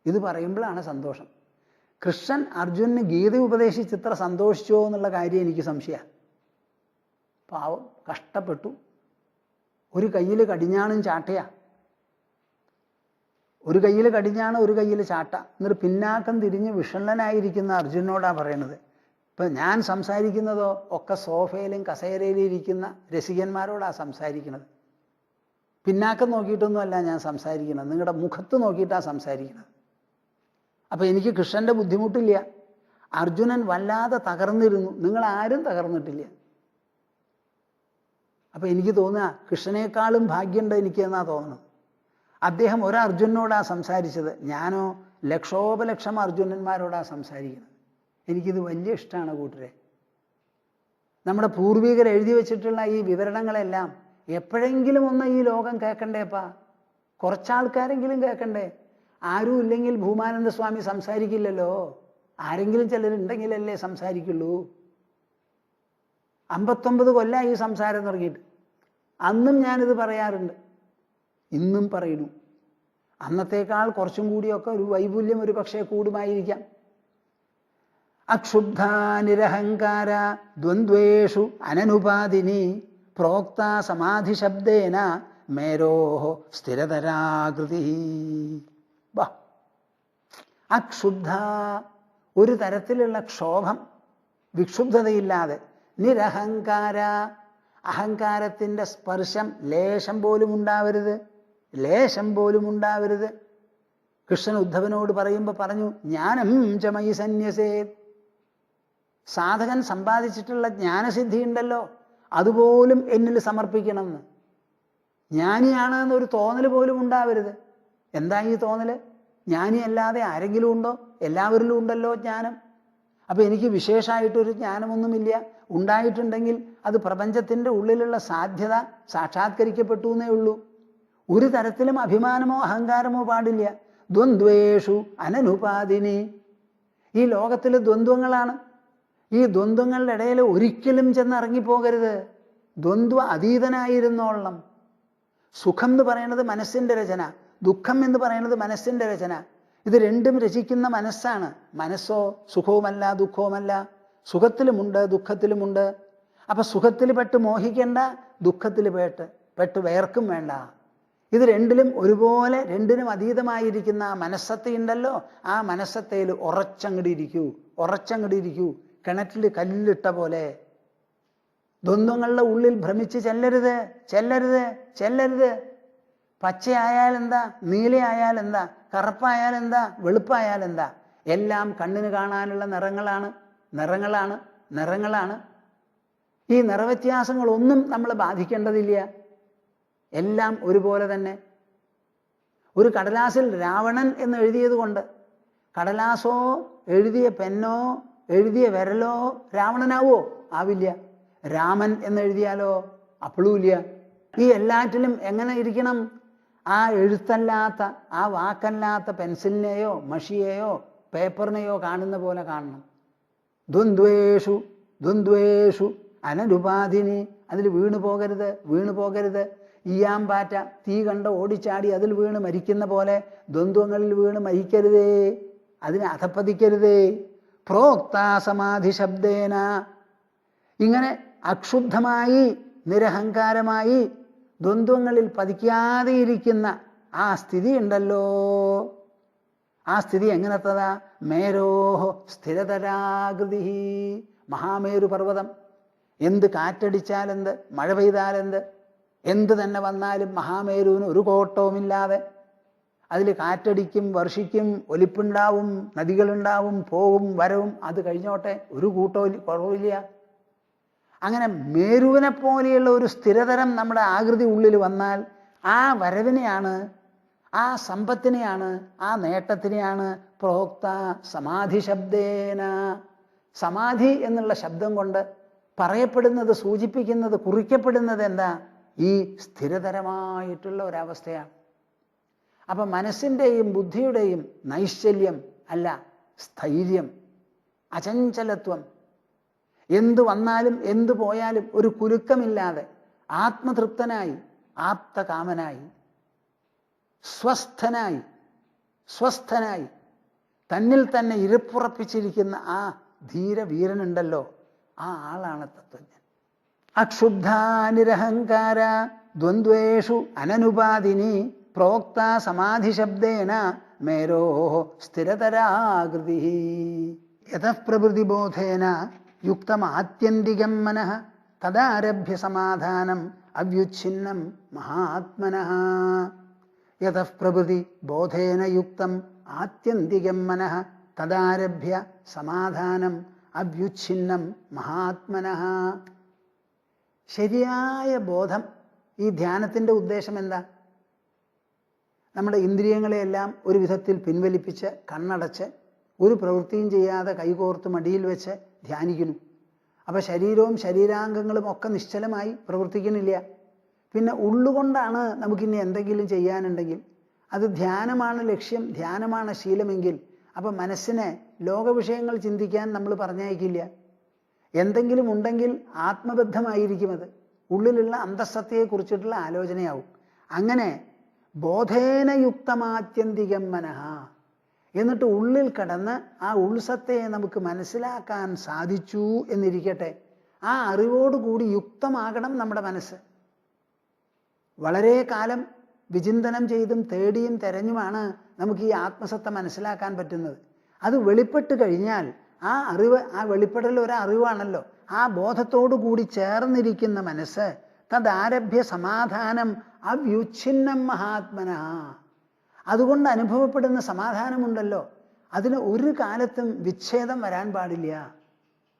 Speaker 1: ഇത് പറയുമ്പോഴാണ് സന്തോഷം. കൃഷ്ണൻ അർജുനന് ഗീത ഉപദേശിച്ച് ഇത്ര സന്തോഷിച്ചോ എന്നുള്ള കാര്യം എനിക്ക് സംശയമാണ്. പാവം കഷ്ടപ്പെട്ടു. ഒരു കയ്യിൽ കടിഞ്ഞാണും ചാട്ടയാ, ഒരു കയ്യിൽ കടിഞ്ഞാണ്, ഒരു കയ്യിൽ ചാട്ട. എന്നിട്ട് പിന്നാക്കം തിരിഞ്ഞ് വിഷണ്ണനായിരിക്കുന്ന അർജുനോടാ പറയണത്. ഇപ്പം ഞാൻ സംസാരിക്കുന്നതോ ഒക്കെ സോഫയിലും കസേരയിലും ഇരിക്കുന്ന രസികന്മാരോടാ സംസാരിക്കുന്നത്. പിന്നാക്കം നോക്കിയിട്ടൊന്നുമല്ല ഞാൻ സംസാരിക്കുന്നത്, നിങ്ങളുടെ മുഖത്ത് നോക്കിയിട്ടാണ് സംസാരിക്കുന്നത്. അപ്പം എനിക്ക് കൃഷ്ണൻ്റെ ബുദ്ധിമുട്ടില്ല. അർജുനൻ വല്ലാതെ തകർന്നിരുന്നു, നിങ്ങളാരും തകർന്നിട്ടില്ല. അപ്പം എനിക്ക് തോന്നുക കൃഷ്ണനേക്കാളും ഭാഗ്യമുണ്ട് എനിക്ക് എന്നാ തോന്നുന്നത്. അദ്ദേഹം ഒരർജുനനോടാണ് സംസാരിച്ചത്, ഞാനോ ലക്ഷോപലക്ഷം അർജുനന്മാരോടാണ് സംസാരിക്കുന്നത്. എനിക്കിത് വലിയ ഇഷ്ടമാണ് കൂട്ടരെ. നമ്മുടെ പൂർവികർ എഴുതി വച്ചിട്ടുള്ള ഈ വിവരണങ്ങളെല്ലാം എപ്പോഴെങ്കിലും ഒന്ന് ഈ ലോകം കേൾക്കണ്ടേപ്പാ, കുറച്ചാൾക്കാരെങ്കിലും കേൾക്കണ്ടേ. ആരും ഇല്ലെങ്കിൽ ഭൂമാനന്ദ സ്വാമി സംസാരിക്കില്ലല്ലോ, ആരെങ്കിലും ചിലരുണ്ടെങ്കിലല്ലേ സംസാരിക്കുള്ളൂ. 59 കൊല്ലമായി ഈ സംസാരം തുടങ്ങിയിട്ട്. അന്നും ഞാനിത് പറയാറുണ്ട്, ഇന്നും പറയുന്നു. അന്നത്തേക്കാൾ കുറച്ചും കൂടിയൊക്കെ ഒരു വൈപുല്യം ഒരു പക്ഷേ കൂടുമായിരിക്കാം. അക്ഷുബ്ധ നിരഹങ്കാര ദ്വന്ദ്വേഷു അനനുപാദിനി പ്രോക്ത സമാധിശബ്ദേന മേരോഹോ സ്ഥിരതരാകൃതി. അക്ഷുബ്ധ, ഒരു തരത്തിലുള്ള ക്ഷോഭം, വിക്ഷുബ്ധതയില്ലാതെ. നിരഹങ്കാര, അഹങ്കാരത്തിൻ്റെ സ്പർശം ലേശം പോലും ഉണ്ടാവരുത്, ലേശം പോലും ഉണ്ടാവരുത്. കൃഷ്ണൻ ഉദ്ധവനോട് പറയുമ്പോൾ പറഞ്ഞു, ജ്ഞാനം ച മയി സന്യസേത്. സാധകൻ സമ്പാദിച്ചിട്ടുള്ള ജ്ഞാനസിദ്ധി ഉണ്ടല്ലോ, അതുപോലും എന്നിൽ സമർപ്പിക്കണമെന്ന്. ജ്ഞാനിയാണ് എന്നൊരു തോന്നൽ പോലും ഉണ്ടാവരുത്. എന്താ ഈ തോന്നൽ? ജ്ഞാനിയല്ലാതെ ആരെങ്കിലും ഉണ്ടോ? എല്ലാവരിലും ഉണ്ടല്ലോ ജ്ഞാനം. അപ്പം എനിക്ക് വിശേഷമായിട്ടൊരു ജ്ഞാനമൊന്നുമില്ല. ഉണ്ടായിട്ടുണ്ടെങ്കിൽ അത് പ്രപഞ്ചത്തിൻ്റെ ഉള്ളിലുള്ള സാധ്യത സാക്ഷാത്കരിക്കപ്പെട്ടു എന്നേ ഉള്ളൂ. ഒരു തരത്തിലും അഭിമാനമോ അഹങ്കാരമോ പാടില്ല. ദ്വന്ദ്വേഷു അനനുപാദിനി. ഈ ലോകത്തിൽ ദ്വന്ദ്വങ്ങളാണ്. ഈ ദ്വന്ദ്വങ്ങളുടെ ഇടയിൽ ഒരിക്കലും ചെന്നിറങ്ങിപ്പോകരുത്. ദ്വന്ദ്വ അതീതനായിരുന്നോളണം. സുഖം എന്ന് പറയുന്നത് മനസ്സിൻ്റെ രചന, ദുഃഖം എന്ന് പറയുന്നത് മനസ്സിൻ്റെ രചന. ഇത് രണ്ടും രചിക്കുന്ന മനസ്സാണ്. മനസ്സോ സുഖവുമല്ല ദുഃഖവുമല്ല, സുഖത്തിലുമുണ്ട് ദുഃഖത്തിലുമുണ്ട്. അപ്പം സുഖത്തിൽ പെട്ട് മോഹിക്കേണ്ട, ദുഃഖത്തിൽ പെട്ട് വേർക്കും വേണ്ട. ഇത് രണ്ടിലും ഒരുപോലെ, രണ്ടിനും അതീതമായിരിക്കുന്ന ആ മനസ്സത്തെ ഉണ്ടല്ലോ, ആ മനസ്സത്തേൽ ഉറച്ചങ്ങടിരിക്കൂ, ഉറച്ചങ്ങടിരിക്കൂ. കിണറ്റിൽ കല്ലിട്ട പോലെ. ദ്വന്ദ്വങ്ങളുടെ ഉള്ളിൽ ഭ്രമിച്ച് ചെല്ലരുത്, ചെല്ലരുത്, ചെല്ലരുത്. പച്ചയായാൽ എന്താ, നീലയായാൽ എന്താ, കറുപ്പായാൽ എന്താ, വെളുപ്പായാൽ എന്താ, എല്ലാം കണ്ണിന് കാണാനുള്ള നിറങ്ങളാണ്, നിറങ്ങളാണ്, നിറങ്ങളാണ്. ഈ നിറവ്യത്യാസങ്ങളൊന്നും നമ്മൾ ബാധിക്കേണ്ടതില്ല. എല്ലാം ഒരുപോലെ തന്നെ. ഒരു കടലാസിൽ രാവണൻ എന്ന് എഴുതിയത് കൊണ്ട് കടലാസോ എഴുതിയ പെന്നോ എഴുതിയ വിരലോ രാവണനാവോ? ആവില്ല. രാമൻ എന്നെഴുതിയാലോ? അപ്പോഴുമില്ല. ഈ എല്ലാറ്റിലും എങ്ങനെ ഇരിക്കണം? ആ എഴുത്തല്ലാത്ത, ആ വാക്കല്ലാത്ത പെൻസിലിനെയോ മഷിയെയോ പേപ്പറിനെയോ കാണുന്ന പോലെ കാണണം. ദ്വന്ദ്വേഷു ദ്വന്ദ്വേഷു അനനുപാധിനി. അതിൽ വീണു പോകരുത്, വീണു പോകരുത്. ഈയാമ്പാറ്റ തീ കണ്ട ഓടിച്ചാടി അതിൽ വീണ് മരിക്കുന്ന പോലെ ദ്വന്ദ്വങ്ങളിൽ വീണ് മരിക്കരുതേ, അതിനെ അധപ്പതിക്കരുതേ. പ്രോക്ത സമാധി ശബ്ദേന. ഇങ്ങനെ അക്ഷുബ്ധമായി നിരഹങ്കാരമായി ദ്വന്ദ്വങ്ങളിൽ പതിക്കാതെ ഇരിക്കുന്ന ആ സ്ഥിതി ഉണ്ടല്ലോ, ആ സ്ഥിതി എങ്ങനത്തതാ? മേരോഹോ സ്ഥിരതരാകൃതി. മഹാമേരു പർവ്വതം, എന്ത് കാറ്റടിച്ചാലെന്ത്, മഴ പെയ്താലെന്ത്, എന്ത് തന്നെ വന്നാലും മഹാമേരുവിന് ഒരു കോട്ടവുമില്ലാതെ അതിൽ കാറ്റടിക്കും, വർഷിക്കും, ഒലിപ്പുണ്ടാവും, നദികളുണ്ടാവും, പോവും വരവും, അത് കഴിഞ്ഞോട്ടെ, ഒരു കൂട്ടവും കുറവില്ല. അങ്ങനെ മേരുവിനെ പോലെയുള്ള ഒരു സ്ഥിരതരം നമ്മുടെ ആകൃതി ഉള്ളിൽ വന്നാൽ ആ വരവിനെയാണ്, ആ സമ്പത്തിനെയാണ്, ആ നേട്ടത്തിനെയാണ് പ്രോക്ത സമാധി ശബ്ദേന. സമാധി എന്നുള്ള ശബ്ദം കൊണ്ട് പറയപ്പെടുന്നത്, സൂചിപ്പിക്കുന്നത്, കുറിക്കപ്പെടുന്നത് എന്താ? ഈ സ്ഥിരതരമായിട്ടുള്ള ഒരവസ്ഥയാണ്. അപ്പം മനസ്സിൻ്റെയും ബുദ്ധിയുടെയും നൈശ്ചല്യം അല്ല, സ്ഥൈര്യം, അചഞ്ചലത്വം, എന്തു വന്നാലും എന്തു പോയാലും ഒരു കുലുക്കമില്ലാതെ ആത്മതൃപ്തനായി, ആപ്തകാമനായി, സ്വസ്ഥനായി തന്നിൽ തന്നെ ഇരപ്പുറപ്പിച്ചിരിക്കുന്ന ആ ധീരവീരനുണ്ടല്ലോ, ആ ആളാണ് തത്വജ്ഞൻ. അക്ഷുബ്ധാനിരഹങ്കാര ദ്വന്ദ്വേഷു അനനുപാദിനി പ്രോക്ത സമാധിശബ്ദേന മേരോ സ്ഥിരതരാകൃതി. യതഃ പ്രകൃതിബോധേന യുക്തമാത്യന്തികം മനഃ തദാരഭ്യ സമാധാനം അവ്യുച്ഛിന്നം മഹാത്മനഃ. യതഃ പ്രകൃതി ബോധേന യുക്തം ആത്യന്തികം മനഃ തദാരഭ്യ സമാധാനം അവ്യുച്ഛിന്നം മഹാത്മനഃ. ശരിയായ ബോധം. ഈ ധ്യാനത്തിൻ്റെ ഉദ്ദേശം എന്താ? നമ്മുടെ ഇന്ദ്രിയങ്ങളെയെല്ലാം ഒരു വിധത്തിൽ പിൻവലിപ്പിച്ച് കണ്ണടച്ച് ഒരു പ്രവൃത്തിയും ചെയ്യാതെ കൈകോർത്ത് മടിയിൽ വെച്ച് ധ്യാനിക്കുന്നു. അപ്പോൾ ശരീരവും ശരീരാംഗങ്ങളും ഒക്കെ നിശ്ചലമായി പ്രവർത്തിക്കുന്നില്ല. പിന്നെ ഉള്ളുകൊണ്ടാണ് നമുക്കിനി എന്തെങ്കിലും ചെയ്യാനുണ്ടെങ്കിൽ അത് ധ്യാനമാണ് ലക്ഷ്യം, ധ്യാനമാണ് ശീലമെങ്കിൽ അപ്പം മനസ്സിനെ ലോകവിഷയങ്ങൾ ചിന്തിക്കാൻ നമ്മൾ പറഞ്ഞയക്കില്ല. എന്തെങ്കിലും ഉണ്ടെങ്കിൽ ആത്മബദ്ധമായിരിക്കും, അത് ഉള്ളിലുള്ള അന്തഃസത്തയെക്കുറിച്ചിട്ടുള്ള ആലോചനയാവും. അങ്ങനെ ബോധേന യുക്തമാത്യന്തികം മനഃ, എന്നിട്ട് ഉള്ളിൽ കടന്ന് ആ ഉൾസത്തയെ നമുക്ക് മനസ്സിലാക്കാൻ സാധിച്ചു എന്നിരിക്കട്ടെ. ആ അറിവോടുകൂടി യുക്തമാകണം നമ്മുടെ മനസ്സ്. വളരെ കാലം വിചിന്തനം ചെയ്തും തേടിയും തെരഞ്ഞുമാണ് നമുക്ക് ഈ ആത്മസത്ത മനസ്സിലാക്കാൻ പറ്റുന്നത്. അത് വെളിപ്പെട്ട് കഴിഞ്ഞാൽ ആ അറിവ്, ആ വെളിപ്പെടൽ ഒരു അറിവാണല്ലോ, ആ ബോധത്തോടു കൂടി ചേർന്നിരിക്കുന്ന മനസ്സ് തദാരഭ്യ സമാധാനം അവ്യുച്ഛിന്നം മഹാത്മനഃ. അതുകൊണ്ട് അനുഭവപ്പെടുന്ന സമാധാനമുണ്ടല്ലോ, അതിന് ഒരു കാലത്തും വിച്ഛേദം വരാൻ പാടില്ല.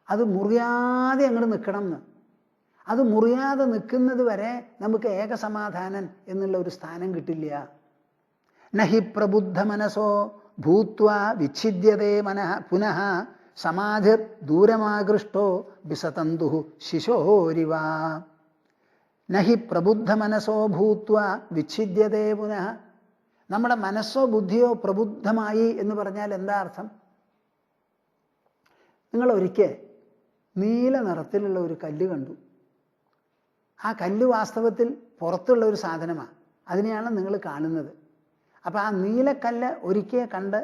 Speaker 1: അത് മുറിയാതെ അങ്ങോട്ട് നിൽക്കണം എന്ന്. അത് മുറിയാതെ നിൽക്കുന്നത് വരെ നമുക്ക് ഏകസമാധാനം എന്നുള്ള ഒരു സ്ഥാനം കിട്ടില്ല. നഹി പ്രബുദ്ധ മനസോ ഭൂത്വ വിച്ഛിദ്യതേ മനഃ പുനഃ സമാധിർ ദൂരമാകൃഷ്ടോ വിസതന്തു ശിശോരിവ. നഹി പ്രബുദ്ധ മനസോ ഭൂത്വ വിച്ഛിദ്യതേ പുനഃ. നമ്മുടെ മനസ്സോ ബുദ്ധിയോ പ്രബുദ്ധമായി എന്ന് പറഞ്ഞാൽ എന്താ അർത്ഥം? നിങ്ങൾ ഒരിക്കൽ നീല നിറത്തിലുള്ള ഒരു കല്ല് കണ്ടു. ആ കല്ല് വാസ്തവത്തിൽ പുറത്തുള്ള ഒരു സാധനമാണ്, അതിനെയാണ് നിങ്ങൾ കാണുന്നത്. അപ്പം ആ നീലക്കല്ല് ഒരിക്കൽ കണ്ട്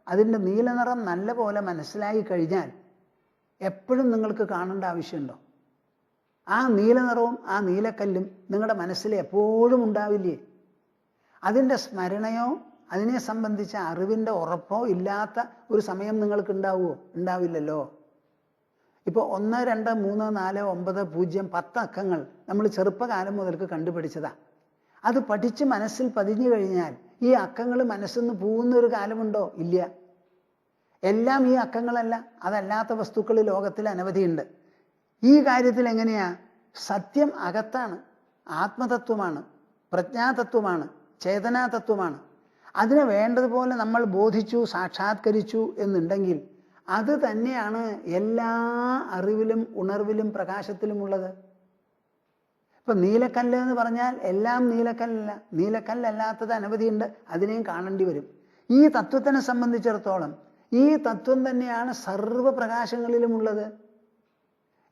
Speaker 1: അതിൻ്റെ നീല നിറം നല്ല പോലെ മനസ്സിലായി കഴിഞ്ഞാൽ എപ്പോഴും നിങ്ങൾക്ക് കാണേണ്ട ആവശ്യമുണ്ടോ? ആ നീല നിറവും ആ നീലക്കല്ലും നിങ്ങളുടെ മനസ്സിൽ എപ്പോഴും ഉണ്ടാവില്ലേ? അതിൻ്റെ സ്മരണയോ അതിനെ സംബന്ധിച്ച അറിവിൻ്റെ ഉറപ്പോ ഇല്ലാത്ത ഒരു സമയം നിങ്ങൾക്ക് ഉണ്ടാവുമോ? ഉണ്ടാവില്ലല്ലോ. ഇപ്പോൾ 1, 2, 3, 4, 9, 0, 10 അക്കങ്ങൾ നമ്മൾ ചെറുപ്പകാലം മുതൽക്ക് കണ്ടുപിടിച്ചതാണ്. അത് പഠിച്ച് മനസ്സിൽ പതിഞ്ഞു കഴിഞ്ഞാൽ ഈ അക്കങ്ങൾ മനസ്സിൽ നിന്ന് പോകുന്ന ഒരു കാലമുണ്ടോ? ഇല്ല. എല്ലാം ഈ അക്കങ്ങളല്ല, അതല്ലാത്ത വസ്തുക്കൾ ലോകത്തിൽ അനവധിയുണ്ട്. ഈ കാര്യത്തിൽ എങ്ങനെയാ? സത്യം അകത്താണ്, ആത്മതത്വമാണ്, പ്രജ്ഞാതത്വമാണ്, ചേതനാതത്വമാണ്. അതിനെ വേണ്ടതുപോലെ നമ്മൾ ബോധിച്ചു, സാക്ഷാത്കരിച്ചു എന്നുണ്ടെങ്കിൽ അത് തന്നെയാണ് എല്ലാ അറിവിലും ഉണർവിലും പ്രകാശത്തിലുമുള്ളത്. ഇപ്പം നീലക്കല്ല് എന്ന് പറഞ്ഞാൽ എല്ലാം നീലക്കല്ലല്ല, നീലക്കല്ലല്ലാത്തത് അനവധിയുണ്ട്, അതിനെയും കാണേണ്ടി വരും. ഈ തത്വത്തിനെ സംബന്ധിച്ചിടത്തോളം ഈ തത്വം തന്നെയാണ് സർവ്വപ്രകാശങ്ങളിലുമുള്ളത്.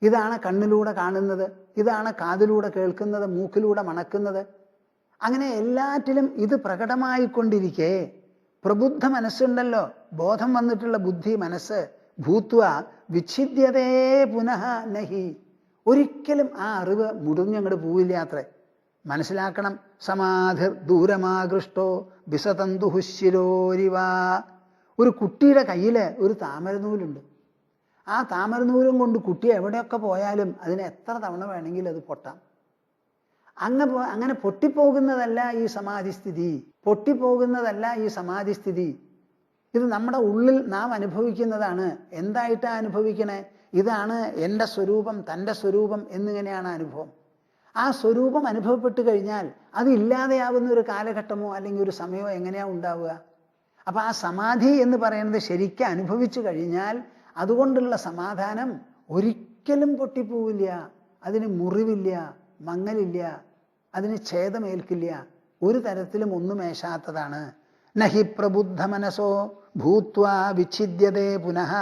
Speaker 1: ഇതാണ് കണ്ണിലൂടെ കാണുന്നത്, ഇതാണ് കാതിലൂടെ കേൾക്കുന്നത്, മൂക്കിലൂടെ മണക്കുന്നത്. അങ്ങനെ എല്ലാറ്റിലും ഇത് പ്രകടമായിക്കൊണ്ടിരിക്കെ പ്രബുദ്ധ മനസ്സുണ്ടല്ലോ, ബോധം വന്നിട്ടുള്ള ബുദ്ധി മനസ്സ്, ഭൂത്വ വിച്ഛിദ്യതേ പുനഃ നഹി, ഒരിക്കലും ആ അറിവ് മുടിഞ്ഞങ്ങോട്ട് പോവില്ല അത്രേ. മനസ്സിലാക്കണം. സമാധിർ ദൂരമാകൃഷ്ടോ ബിസതന്തുഹുശിരോരിവ. ഒരു കുട്ടിയുടെ കയ്യിൽ ഒരു താമരനൂലുണ്ട്. ആ താമരനൂലും കൊണ്ട് കുട്ടി എവിടെയൊക്കെ പോയാലും അതിന് എത്ര തവണ വേണമെങ്കിലും അത് പൊട്ടാം. അങ്ങനെ പൊട്ടിപ്പോകുന്നതല്ല ഈ സമാധിസ്ഥിതി. പൊട്ടിപ്പോകുന്നതല്ല ഈ സമാധിസ്ഥിതി. ഇത് നമ്മുടെ ഉള്ളിൽ നാം അനുഭവിക്കുന്നതാണ്. എന്തായിട്ടാണ് അനുഭവിക്കണേ? ഇതാണ് എൻ്റെ സ്വരൂപം, തൻ്റെ സ്വരൂപം എന്നിങ്ങനെയാണ് അനുഭവം. ആ സ്വരൂപം അനുഭവപ്പെട്ട് കഴിഞ്ഞാൽ അത് ഇല്ലാതെയാവുന്ന ഒരു കാലഘട്ടമോ അല്ലെങ്കിൽ ഒരു സമയമോ എങ്ങനെയാ ഉണ്ടാവുക? അപ്പം ആ സമാധി എന്ന് പറയുന്നത് ശരിക്കും അനുഭവിച്ചു കഴിഞ്ഞാൽ അതുകൊണ്ടുള്ള സമാധാനം ഒരിക്കലും പൊട്ടിപ്പോവില്ല. അതിന് മുറിവില്ല, മങ്ങലില്ല, അതിന് ഛേദമേൽക്കില്ല, ഒരു തരത്തിലും ഒന്നും ഏശാത്തതാണ്. നഹി പ്രബുദ്ധ മനസോ ഭൂത്വാ വിച്ഛിദ്യതേ പുനഃ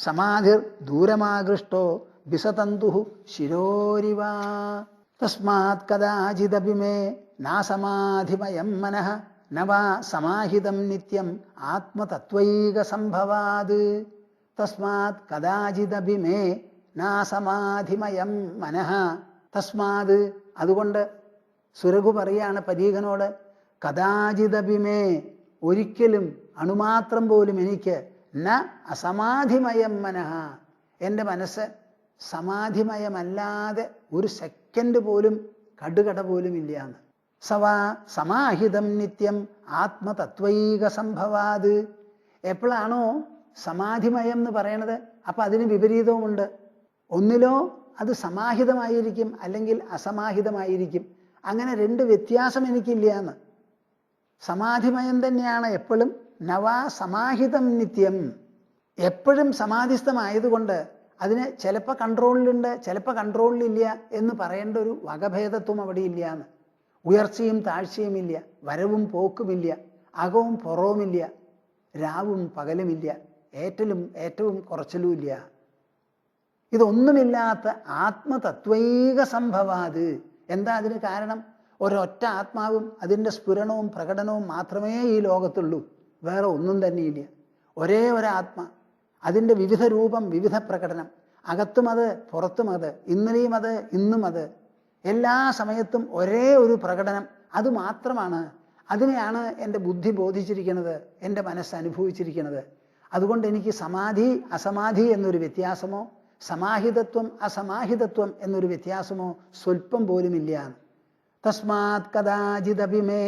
Speaker 1: സമാധിർ ദൂരമാകൃഷ്ടോ ബിസതന്തുഃ ശിരോരിവ. തസ്മാത് കദാചിദപി മേ നാസമാധിമയം മനഃ ന വാ സമാഹിതം നിത്യം ആത്മതത്വൈക സംഭവാത്. തസ്മാത് കദാചിദപി മേ നാസമാധിമയം മനഃ. തസ്മാത് അതുകൊണ്ട് സുരഘു പറയാണ് പരീഖനോട്, കദാചിദപി മേ ഒരിക്കലും അണുമാത്രം പോലും എനിക്ക് ന അസമാധിമയം മനഃ എൻ്റെ മനസ്സ് സമാധിമയമല്ലാതെ ഒരു സെക്കൻഡ് പോലും കടുകട പോലും ഇല്ലയെന്ന്. സവാ സമാഹിതം നിത്യം ആത്മതത്വൈക സംഭവാത്. എപ്പോഴാണോ സമാധിമയം എന്ന് പറയണത് അപ്പം അതിന് വിപരീതവുമുണ്ട്. ഒന്നിലോ അത് സമാഹിതമായിരിക്കും അല്ലെങ്കിൽ അസമാഹിതമായിരിക്കും. അങ്ങനെ രണ്ട് വ്യത്യാസം എനിക്കില്ല എന്ന്. സമാധിമയം തന്നെയാണ് എപ്പോഴും. നവാ സമാഹിതം നിത്യം, എപ്പോഴും സമാധിസ്ഥമായതുകൊണ്ട് അതിന് ചിലപ്പോൾ കൺട്രോളിലുണ്ട്, ചിലപ്പോൾ കൺട്രോളിലില്ല എന്ന് പറയേണ്ട ഒരു വകഭേദത്വം അവിടെ ഇല്ല എന്ന്. ഉയർച്ചയും താഴ്ചയുമില്ല, വരവും പോക്കുമില്ല, അകവും പുറവുമില്ല, രാവും പകലുമില്ല, ഏറ്റവും കുറച്ചിലുമില്ല. ഇതൊന്നുമില്ലാത്ത ആത്മതത്വൈക സംഭവാത്. എന്താ അതിന് കാരണം? ഒരൊറ്റ ആത്മാവും അതിൻ്റെ സ്ഫുരണവും പ്രകടനവും മാത്രമേ ഈ ലോകത്തുള്ളൂ, വേറെ ഒന്നും തന്നെയില്ല. ഒരേ ഒരാത്മ, അതിൻ്റെ വിവിധ രൂപം, വിവിധ പ്രകടനം, അകത്തും അത് പുറത്തും അത്, ഇന്നലെയും അത് ഇന്നും അത്, എല്ലാ സമയത്തും ഒരേ ഒരു പ്രകടനം, അത് മാത്രമാണ്. അതിനെയാണ് എൻ്റെ ബുദ്ധി ബോധിച്ചിരിക്കുന്നത്, എൻ്റെ മനസ്സ് അനുഭവിച്ചിരിക്കുന്നത്. അതുകൊണ്ട് എനിക്ക് സമാധി അസമാധി എന്നൊരു വ്യത്യാസമോ സമാഹിതത്വം അസമാഹിതത്വം എന്നൊരു വ്യത്യാസമോ സ്വല്പം പോലുമില്ല. തസ്മാത് കദാചിദപി മേ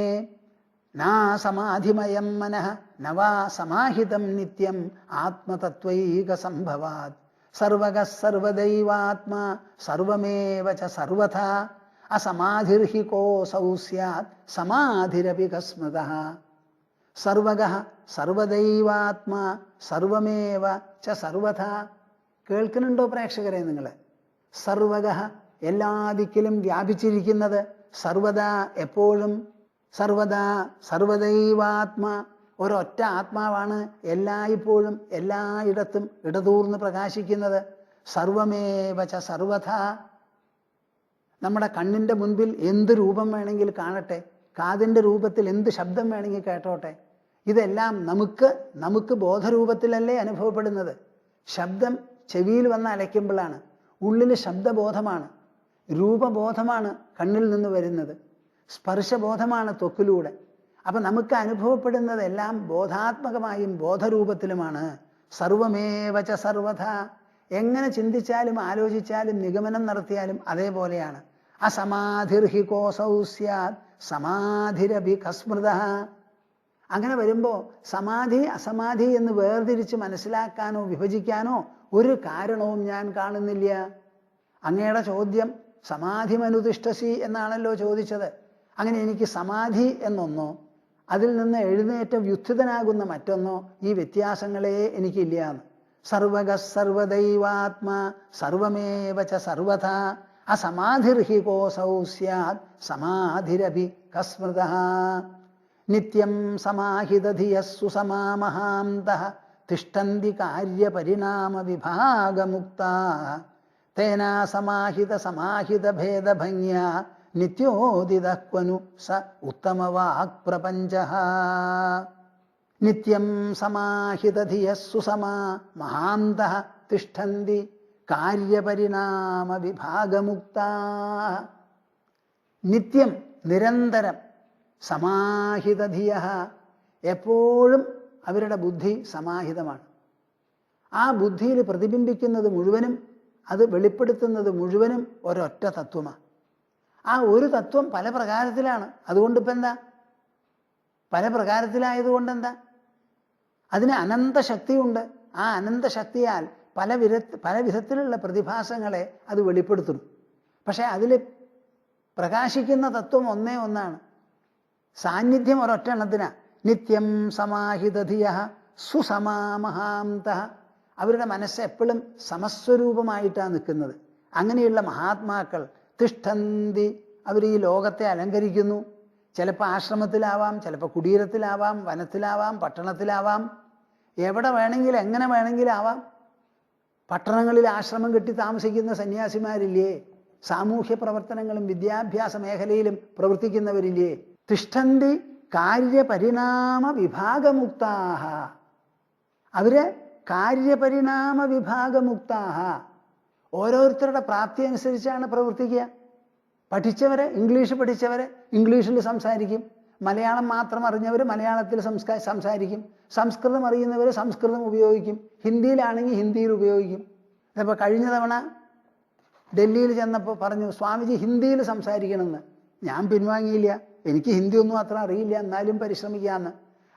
Speaker 1: നാ സമാധിമയം മനഃ ന വാ സമാഹിതം നിത്യം ആത്മതത്വൈക സംഭവാത്. സർവഗഃ സർവദൈവാത്മാ സർവമേവ ച സർവഥാ അസമാധിർഹി കോസൗ സ്യാത് സമാധിരപി കസ്മതഃ. സർവഗഃ സർവദൈവാത്മാ സർവമേവ ച സർവഥാ. കേൾക്കുന്നുണ്ടോ പ്രേക്ഷകരെ നിങ്ങൾ? സർവഗഃ എല്ലാ ദിക്കിലും വ്യാപിച്ചിരിക്കുന്നത്, സർവദാ എപ്പോഴും, സർവദാ സർവദൈവാത്മാ ഒരൊറ്റ ആത്മാവാണ് എല്ലായ്പ്പോഴും എല്ലായിടത്തും ഇടതൂർന്ന് പ്രകാശിക്കുന്നത്. സർവമേവ ച സർവഥാ. നമ്മുടെ കണ്ണിൻ്റെ മുൻപിൽ എന്ത് രൂപം വേണമെങ്കിൽ കാണട്ടെ, കാതിൻ്റെ രൂപത്തിൽ എന്ത് ശബ്ദം വേണമെങ്കിൽ കേട്ടോട്ടെ, ഇതെല്ലാം നമുക്ക് ബോധരൂപത്തിലല്ലേ അനുഭവപ്പെടുന്നത്. ശബ്ദം ചെവിയിൽ വന്ന് അലയ്ക്കുമ്പോഴാണ്, ഉള്ളിൽ ശബ്ദബോധമാണ്, രൂപബോധമാണ് കണ്ണിൽ നിന്ന് വരുന്നത്, സ്പർശബോധമാണ് ത്വക്കിലൂടെ. അപ്പം നമുക്ക് അനുഭവപ്പെടുന്നതെല്ലാം ബോധാത്മകമായും ബോധരൂപത്തിലുമാണ്. സർവമേവ ച സർവഥാ. എങ്ങനെ ചിന്തിച്ചാലും ആലോചിച്ചാലും നിഗമനം നടത്തിയാലും അതേപോലെയാണ്. അസമാധിർഹി കോസൗ സ്യാത് സമാധിരപി കസ്മൃതഃ. അങ്ങനെ വരുമ്പോൾ സമാധി അസമാധി എന്ന് വേർതിരിച്ച് മനസ്സിലാക്കാനോ വിഭജിക്കാനോ ഒരു കാരണവും ഞാൻ കാണുന്നില്ല. അങ്ങയുടെ ചോദ്യം സമാധിമനുതിഷ്ഠസി എന്നാണല്ലോ ചോദിച്ചത്. അങ്ങനെ എനിക്ക് സമാധി എന്നൊന്നോ അതിൽ നിന്ന് എഴുന്നേറ്റ വ്യുത്ഥിതനാകുന്ന മറ്റൊന്നോ ഈ വ്യത്യാസങ്ങളെ എനിക്കില്ല. സർവഗഃ സർവദൈവാത്മാ സർവമേവ ച സർവഥാ അസമാധിർഹി കോസൗ സ്യാത് സമാധിരപി കസ്മൃതഃ. നിത്യം സമാഹിതധിയഃ സുസമാ മഹാന്തഃ തിഷ്ഠന്തി കാര്യപരിണാമ വിഭാഗമുക്താഃ. തേനാ സമാഹിത സമാഹിത ഭേദഭംഗ്യാ നിത്യോദിതഃ ക്വനു സ ഉത്തമവാക് പ്രപഞ്ചഃ. നിത്യം സമാഹിതധിയഃ സുസമാ മഹാന്തഃ തിഷ്ഠന്തി കാര്യപരിണാമ വിഭാഗമുക്താഃ. നിത്യം നിരന്തരം സമാഹിതധിയ, എപ്പോഴും അവരുടെ ബുദ്ധി സമാഹിതമാണ്. ആ ബുദ്ധിയിൽ പ്രതിബിംബിക്കുന്നത് മുഴുവനും, അത് വെളിപ്പെടുത്തുന്നത് മുഴുവനും ഒരൊറ്റ തത്വമാണ്. ആ ഒരു തത്വം പല പ്രകാരത്തിലാണ്. അതുകൊണ്ട് ഇപ്പം എന്താ? പല പ്രകാരത്തിലായതുകൊണ്ട് എന്താ? അതിന് അനന്തശക്തിയുണ്ട്. ആ അനന്തശക്തിയാൽ പല വിധത്തിലുള്ള പ്രതിഭാസങ്ങളെ അത് വെളിപ്പെടുത്തുന്നു. പക്ഷെ അതിൽ പ്രകാശിക്കുന്ന തത്വം ഒന്നേ ഒന്നാണ്. സാന്നിധ്യം ഒരൊറ്റ എണ്ണത്തിനാ. നിത്യം സമാഹിതധിയ സുസമാമഹാന്തഃ. അവരുടെ മനസ്സ് എപ്പോഴും സമസ്വരൂപമായിട്ടാണ് നിൽക്കുന്നത്. അങ്ങനെയുള്ള മഹാത്മാക്കൾ തിഷ്ഠന്തി, അവർ ഈ ലോകത്തെ അലങ്കരിക്കുന്നു. ചിലപ്പോൾ ആശ്രമത്തിലാവാം, ചിലപ്പോൾ കുടീരത്തിലാവാം, വനത്തിലാവാം, പട്ടണത്തിലാവാം, എവിടെ വേണമെങ്കിലും എങ്ങനെ വേണമെങ്കിലും ആവാം. പട്ടണങ്ങളിൽ ആശ്രമം കെട്ടി താമസിക്കുന്ന സന്യാസിമാരില്ലേ? സാമൂഹ്യ പ്രവർത്തനങ്ങളും വിദ്യാഭ്യാസ മേഖലയിലും പ്രവർത്തിക്കുന്നവരില്ലേ? തിഷ്ഠന്തി കാര്യപരിണാമ വിഭാഗമുക്താഹ. അവര് കാര്യപരിണാമ വിഭാഗമുക്താഹ. ഓരോരുത്തരുടെ പ്രാപ്തി അനുസരിച്ചാണ് പ്രവർത്തിക്കുക. പഠിച്ചവരെ, ഇംഗ്ലീഷ് പഠിച്ചവരെ ഇംഗ്ലീഷിൽ സംസാരിക്കും. മലയാളം മാത്രം അറിഞ്ഞവർ മലയാളത്തിൽ സംസാരിക്കും. സംസ്കൃതം അറിയുന്നവർ സംസ്കൃതം ഉപയോഗിക്കും. ഹിന്ദിയിലാണെങ്കിൽ ഹിന്ദിയിൽ ഉപയോഗിക്കും. അപ്പോൾ കഴിഞ്ഞ തവണ ഡൽഹിയിൽ ചെന്നപ്പോൾ പറഞ്ഞു, സ്വാമിജി ഹിന്ദിയിൽ സംസാരിക്കണമെന്ന്. ഞാൻ പിൻവാങ്ങിയില്ല. എനിക്ക് ഹിന്ദി ഒന്നും അത്ര അറിയില്ല, എന്നാലും പരിശ്രമിക്കാമെന്ന്.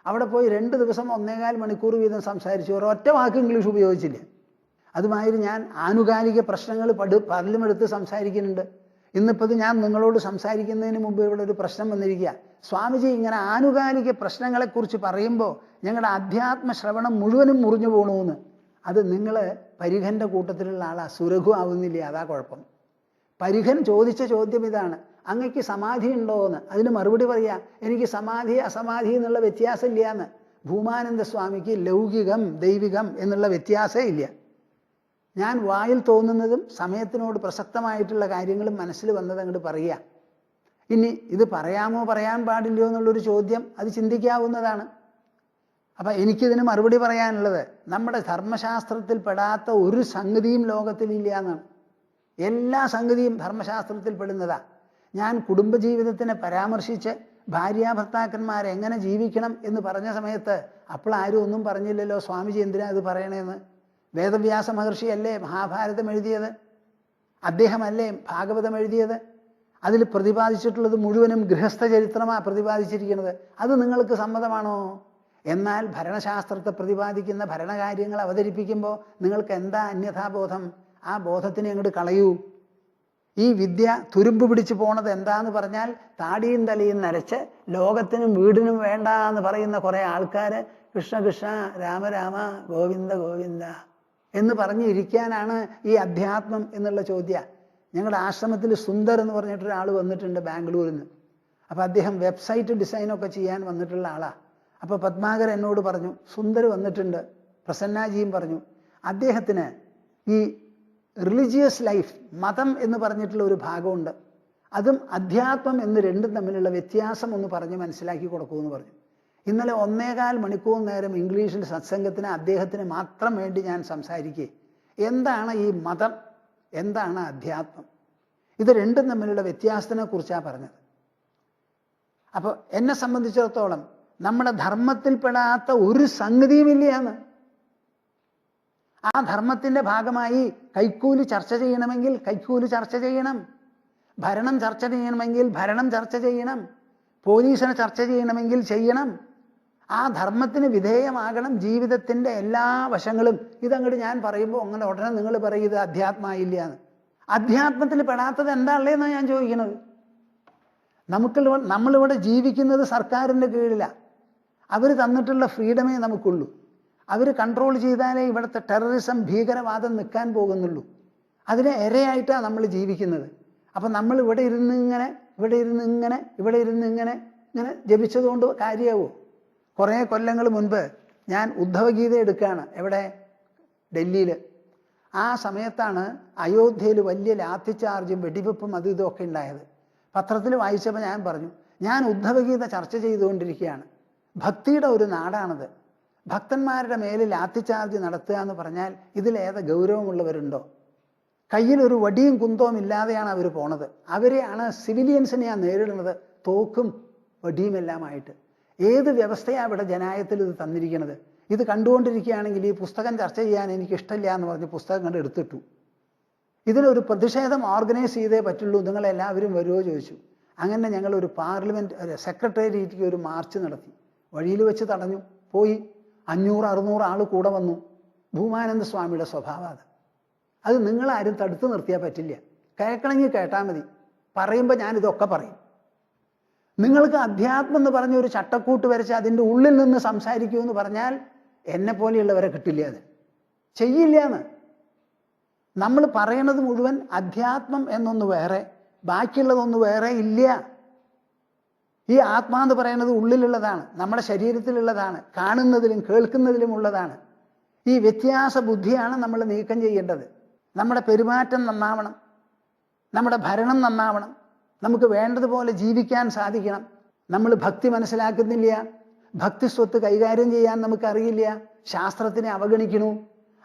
Speaker 1: അവിടെ പോയി 2 ദിവസം 1.25 മണിക്കൂർ വീതം സംസാരിച്ചു. ഒരൊറ്റ വാക്ക് ഇംഗ്ലീഷ് ഉപയോഗിച്ചില്ല. അതുമാതിരി ഞാൻ ആനുകാലിക പ്രശ്നങ്ങൾ പലരും എടുത്ത് സംസാരിക്കുന്നുണ്ട്. ഇന്നിപ്പോൾ ഇത് ഞാൻ നിങ്ങളോട് സംസാരിക്കുന്നതിന് മുമ്പ് ഇവിടെ ഒരു പ്രശ്നം വന്നിരിക്കുക. സ്വാമിജി ഇങ്ങനെ ആനുകാലിക പ്രശ്നങ്ങളെക്കുറിച്ച് പറയുമ്പോൾ ഞങ്ങളുടെ അധ്യാത്മ ശ്രവണം മുഴുവനും മുറിഞ്ഞു പോകണമെന്ന്. അത് നിങ്ങൾ പരിഖൻ്റെ കൂട്ടത്തിലുള്ള ആളാ, സുരഘു ആവുന്നില്ല, അതാ കുഴപ്പം. പരിഖൻ ചോദിച്ച ചോദ്യം ഇതാണ്, അങ്ങക്ക് സമാധി ഉണ്ടോ എന്ന്. അതിന് മറുപടി പറയാ, എനിക്ക് സമാധി അസമാധി എന്നുള്ള വ്യത്യാസം ഇല്ല എന്ന്. ഭൂമാനന്ദ സ്വാമിക്ക് ലൗകികം ദൈവികം എന്നുള്ള വ്യത്യാസമേ ഇല്ല. ഞാൻ വായിൽ തോന്നുന്നതും സമയത്തിനോട് പ്രസക്തമായിട്ടുള്ള കാര്യങ്ങളും മനസ്സിൽ വന്നത് അങ്ങോട്ട് പറയുക. ഇനി ഇത് പറയാമോ പറയാൻ പാടില്ലയോ എന്നുള്ളൊരു ചോദ്യം അത് ചിന്തിക്കാവുന്നതാണ്. അപ്പം എനിക്കിതിന് മറുപടി പറയാനുള്ളത്, നമ്മുടെ ധർമ്മശാസ്ത്രത്തിൽ പെടാത്ത ഒരു സംഗതിയും ലോകത്തിലില്ല എന്നാണ്. എല്ലാ സംഗതിയും ധർമ്മശാസ്ത്രത്തിൽ പെടുന്നതാണ്. ഞാൻ കുടുംബജീവിതത്തിനെ പരാമർശിച്ച് ഭാര്യാഭർത്താക്കന്മാർ എങ്ങനെ ജീവിക്കണം എന്ന് പറഞ്ഞ സമയത്ത് അപ്പോൾ ആരും ഒന്നും പറഞ്ഞില്ലല്ലോ, സ്വാമിജി എന്തിനാ ഇത് പറയണേന്ന്. വേദവ്യാസ മഹർഷിയല്ലേ മഹാഭാരതം എഴുതിയത്? അദ്ദേഹമല്ലേ ഭാഗവതം എഴുതിയത്? അതിൽ പ്രതിപാദിച്ചിട്ടുള്ളത് മുഴുവനും ഗൃഹസ്ഥ ചരിത്രമാണ് പ്രതിപാദിച്ചിരിക്കുന്നത്. അത് നിങ്ങൾക്ക് സമ്മതമാണോ? എന്നാൽ ഭരണശാസ്ത്രത്തെ പ്രതിപാദിക്കുന്ന ഭരണകാര്യങ്ങൾ അവതരിപ്പിക്കുമ്പോൾ നിങ്ങൾക്ക് എന്താ അന്യഥാബോധം? ആ ബോധത്തിനെ അങ്ങോട്ട് കളയൂ. ഈ വിദ്യ തുരുമ്പ് പിടിച്ചു പോണത് എന്താന്ന് പറഞ്ഞാൽ, താടിയും തലയും നരച്ച് ലോകത്തിനും വീടിനും വേണ്ട എന്ന് പറയുന്ന കുറേ ആൾക്കാർ കൃഷ്ണ കൃഷ്ണ രാമ രാമ ഗോവിന്ദ ഗോവിന്ദ എന്ന് പറഞ്ഞിരിക്കാനാണ് ഈ അധ്യാത്മം എന്നുള്ള ചോദ്യം. ഞങ്ങളുടെ ആശ്രമത്തിൽ സുന്ദർ എന്ന് പറഞ്ഞിട്ടൊരാൾ വന്നിട്ടുണ്ട് ബാംഗ്ലൂരിൽ നിന്ന്. അപ്പോൾ അദ്ദേഹം വെബ്സൈറ്റ് ഡിസൈനൊക്കെ ചെയ്യാൻ വന്നിട്ടുള്ള ആളാണ്. അപ്പോൾ പത്മാകർ എന്നോട് പറഞ്ഞു, സുന്ദർ വന്നിട്ടുണ്ട്. പ്രസന്നാജിയും പറഞ്ഞു, അദ്ദേഹത്തിന് ഈ റിലീജിയസ് ലൈഫ്, മതം എന്ന് പറഞ്ഞിട്ടുള്ള ഒരു ഭാഗമുണ്ട്, അതും അധ്യാത്മം എന്ന് രണ്ടും തമ്മിലുള്ള വ്യത്യാസം ഒന്ന് പറഞ്ഞ് മനസ്സിലാക്കി കൊടുക്കുമെന്ന് പറഞ്ഞു. ഇന്നലെ 1.25 മണിക്കൂർ നേരം ഇംഗ്ലീഷിൽ സത്സംഗത്തിന് അദ്ദേഹത്തിന് മാത്രം വേണ്ടി ഞാൻ സംസാരിക്കേ. എന്താണ് ഈ മതം, എന്താണ് അധ്യാത്മം, ഇത് രണ്ടും തമ്മിലുള്ള വ്യത്യാസത്തിനെ കുറിച്ചാണ് പറഞ്ഞത്. അപ്പോൾ എന്നെ സംബന്ധിച്ചിടത്തോളം നമ്മുടെ ധർമ്മത്തിൽപ്പെടാത്ത ഒരു സംഗതിയുമില്ലയാണ്. ആ ധർമ്മത്തിൻ്റെ ഭാഗമായി കൈക്കൂലി ചർച്ച ചെയ്യണമെങ്കിൽ കൈക്കൂലി ചർച്ച ചെയ്യണം, ഭരണം ചർച്ച ചെയ്യണമെങ്കിൽ ഭരണം ചർച്ച ചെയ്യണം, പോലീസിനെ ചർച്ച ചെയ്യണമെങ്കിൽ ചെയ്യണം. ആ ധർമ്മത്തിന് വിധേയമാകണം ജീവിതത്തിൻ്റെ എല്ലാ വശങ്ങളും. ഇതങ്ങോട്ട് ഞാൻ പറയുമ്പോൾ അങ്ങനെ ഉടനെ നിങ്ങൾ പറയും ഇത് അധ്യാത്മമായില്ല എന്ന്. അധ്യാത്മത്തിൽ പെടാത്തത് എന്താണല്ലേന്നാണ് ഞാൻ ചോദിക്കുന്നത്. നമ്മളിവിടെ ജീവിക്കുന്നത് സർക്കാരിൻ്റെ കീഴിലാണ്. അവർ തന്നിട്ടുള്ള ഫ്രീഡമേ നമുക്കുള്ളൂ. അവർ കൺട്രോൾ ചെയ്താലേ ഇവിടുത്തെ ടെററിസം ഭീകരവാദം നിൽക്കാൻ പോകുന്നുള്ളൂ. അതിനെ ഇരയായിട്ടാണ് നമ്മൾ ജീവിക്കുന്നത്. അപ്പം നമ്മൾ ഇവിടെ ഇരുന്ന് ഇങ്ങനെ ജപിച്ചതുകൊണ്ട് കാര്യമാവോ? കുറേ കൊല്ലങ്ങൾ മുൻപ് ഞാൻ ഉദ്ധവഗീത എടുക്കുകയാണ്, എവിടെ, ഡൽഹിയിൽ. ആ സമയത്താണ് അയോധ്യയിൽ വലിയ ലാത്തിച്ചാർജും വെടിവെപ്പും അതും ഇതൊക്കെ ഉണ്ടായത്. പത്രത്തിൽ വായിച്ചപ്പോൾ ഞാൻ പറഞ്ഞു, ഞാൻ ഉദ്ധവഗീത ചർച്ച ചെയ്തുകൊണ്ടിരിക്കുകയാണ്. ഭക്തിയുടെ ഒരു നാടാണത്. ഭക്തന്മാരുടെ മേലിൽ ലാത്തിച്ചാർജ് നടത്തുക എന്ന് പറഞ്ഞാൽ ഇതിലേറെ ഗൗരവമുള്ളവരുണ്ടോ? കയ്യിൽ ഒരു വടിയും കുന്തവും ഇല്ലാതെയാണ് അവർ പോണത്. അവരെയാണ്, സിവിലിയൻസിനെയാണ് നേരിടുന്നത്. തോക്കും വടിയുമെല്ലാമായിട്ട്. ഏത് വ്യവസ്ഥയാണ് ഇവിടെ ജനായത്തിൽ ഇത് തന്നിരിക്കുന്നത്? ഇത് കണ്ടുകൊണ്ടിരിക്കുകയാണെങ്കിൽ ഈ പുസ്തകം ചർച്ച ചെയ്യാൻ എനിക്ക് ഇഷ്ടമില്ല എന്ന് പറഞ്ഞ് പുസ്തകം കണ്ട് എടുത്തിട്ടു. ഇതിനൊരു പ്രതിഷേധം ഓർഗനൈസ് ചെയ്തേ പറ്റുള്ളൂ, നിങ്ങളെല്ലാവരും വരുമോ ചോദിച്ചു. അങ്ങനെ ഞങ്ങൾ ഒരു പാർലമെൻറ്റ് സെക്രട്ടേറിയറ്റിലേക്ക് ഒരു മാർച്ച് നടത്തി. വഴിയിൽ വെച്ച് തടഞ്ഞു. പോയി 500-600 ആൾ കൂടെ വന്നു. ഭൂമാനന്ദ സ്വാമിയുടെ സ്വഭാവം അത് നിങ്ങളാരും തടുത്തു നിർത്തിയാൽ പറ്റില്ല. കേൾക്കണമെങ്കിൽ കേട്ടാൽ മതി. പറയുമ്പോൾ ഞാനിതൊക്കെ പറയും. നിങ്ങൾക്ക് അധ്യാത്മം എന്ന് പറഞ്ഞ ഒരു ചട്ടക്കൂട്ട് വരച്ച് അതിൻ്റെ ഉള്ളിൽ നിന്ന് സംസാരിക്കൂ എന്ന് പറഞ്ഞാൽ എന്നെ പോലെയുള്ളവരെ കിട്ടില്ല. അത് ചെയ്യില്ല എന്ന്. നമ്മൾ പറയണത് മുഴുവൻ അധ്യാത്മം എന്നൊന്ന് വേറെ, ബാക്കിയുള്ളതൊന്ന് വേറെ ഇല്ല. ഈ ആത്മാ എന്ന് പറയുന്നത് ഉള്ളിലുള്ളതാണ്, നമ്മുടെ ശരീരത്തിലുള്ളതാണ്, കാണുന്നതിലും കേൾക്കുന്നതിലും ഉള്ളതാണ്. ഈ വ്യത്യാസ ബുദ്ധിയാണ് നമ്മൾ നീക്കം ചെയ്യേണ്ടത്. നമ്മുടെ പെരുമാറ്റം നന്നാവണം, നമ്മുടെ ഭരണം നന്നാവണം, നമുക്ക് വേണ്ടതുപോലെ ജീവിക്കാൻ സാധിക്കണം. നമ്മൾ ഭക്തി മനസ്സിലാക്കുന്നില്ല, ഭക്തി സ്വത്ത് കൈകാര്യം ചെയ്യാൻ നമുക്കറിയില്ല, ശാസ്ത്രത്തിനെ അവഗണിക്കണു.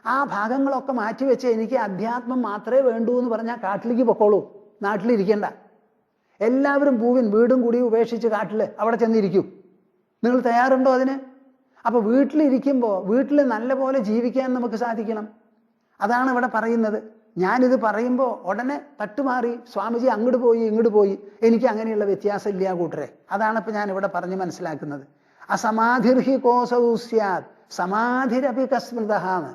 Speaker 1: ആ ഭാഗങ്ങളൊക്കെ മാറ്റിവെച്ച് എനിക്ക് അധ്യാത്മം മാത്രമേ വേണ്ടൂ എന്ന് പറഞ്ഞാൽ കാട്ടിലേക്ക് പൊക്കോളൂ, നാട്ടിലിരിക്കേണ്ട. എല്ലാവരും പൂവിൻ വീടും കൂടി ഉപേക്ഷിച്ച് കാട്ടിൽ അവിടെ ചെന്നിരിക്കൂ. നിങ്ങൾ തയ്യാറുണ്ടോ അതിന്? അപ്പോൾ വീട്ടിലിരിക്കുമ്പോൾ വീട്ടിൽ നല്ല പോലെ ജീവിക്കാൻ നമുക്ക് സാധിക്കണം. അതാണ് ഇവിടെ പറയുന്നത്. ഞാനിത് പറയുമ്പോൾ ഉടനെ തട്ടുമാറി സ്വാമിജി അങ്ങോട്ട് പോയി ഇങ്ങോട്ട് പോയി, എനിക്ക് അങ്ങനെയുള്ള വ്യത്യാസം ഇല്ല കൂട്ടരെ. അതാണ് ഇപ്പം ഞാനിവിടെ പറഞ്ഞ് മനസ്സിലാക്കുന്നത്. അസമാധിർഹി കോസൗ സ്യാത് സമാധിരപി കസ്മൃതഹാന്ന്.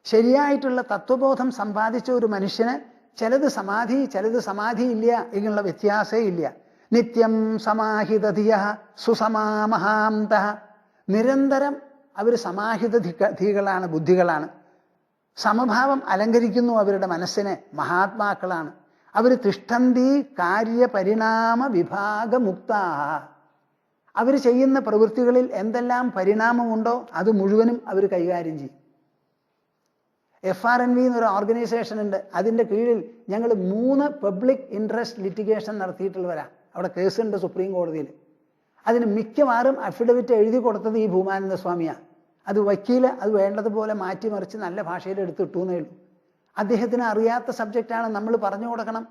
Speaker 1: ശരിയായിട്ടുള്ള തത്വബോധം സമ്പാദിച്ച ഒരു മനുഷ്യന് ചിലത് സമാധി ചിലത് സമാധി ഇല്ല എന്നുള്ള വ്യത്യാസമേ ഇല്ല. നിത്യം സമാഹിതധിയ സുസമാമഹാന്ത. നിരന്തരം അവർ സമാഹിത ധികളാണ്, ബുദ്ധികളാണ്. സമഭാവം അലങ്കരിക്കുന്നു അവരുടെ മനസ്സിനെ. മഹാത്മാക്കളാണ് അവർ. തിഷ്ഠന്തി കാര്യപരിണാമ വിഭാഗമുക്താ. അവർ ചെയ്യുന്ന പ്രവൃത്തികളിൽ എന്തെല്ലാം പരിണാമമുണ്ടോ അത് മുഴുവനും അവർ കൈകാര്യം ചെയ്യും. FRNV എന്നൊരു ഓർഗനൈസേഷൻ ഉണ്ട്. അതിൻ്റെ കീഴിൽ ഞങ്ങൾ 3 പബ്ലിക് ഇൻട്രസ്റ്റ് ലിറ്റിഗേഷൻ നടത്തിയിട്ടുള്ളവരാണ്. അവിടെ കേസുണ്ട് സുപ്രീം കോടതിയിൽ. അതിന് മിക്കവാറും അഫിഡവിറ്റ് എഴുതി കൊടുത്തത് ഈ ഭൂമാനന്ദ സ്വാമിയാണ്. അത് വക്കീല് അത് വേണ്ടതുപോലെ മാറ്റിമറിച്ച് നല്ല ഭാഷയിൽ എടുത്തിട്ടു എന്നേ ഉള്ളൂ. അദ്ദേഹത്തിന് അറിയാത്ത സബ്ജക്റ്റാണ്, നമ്മൾ പറഞ്ഞു കൊടുക്കണം.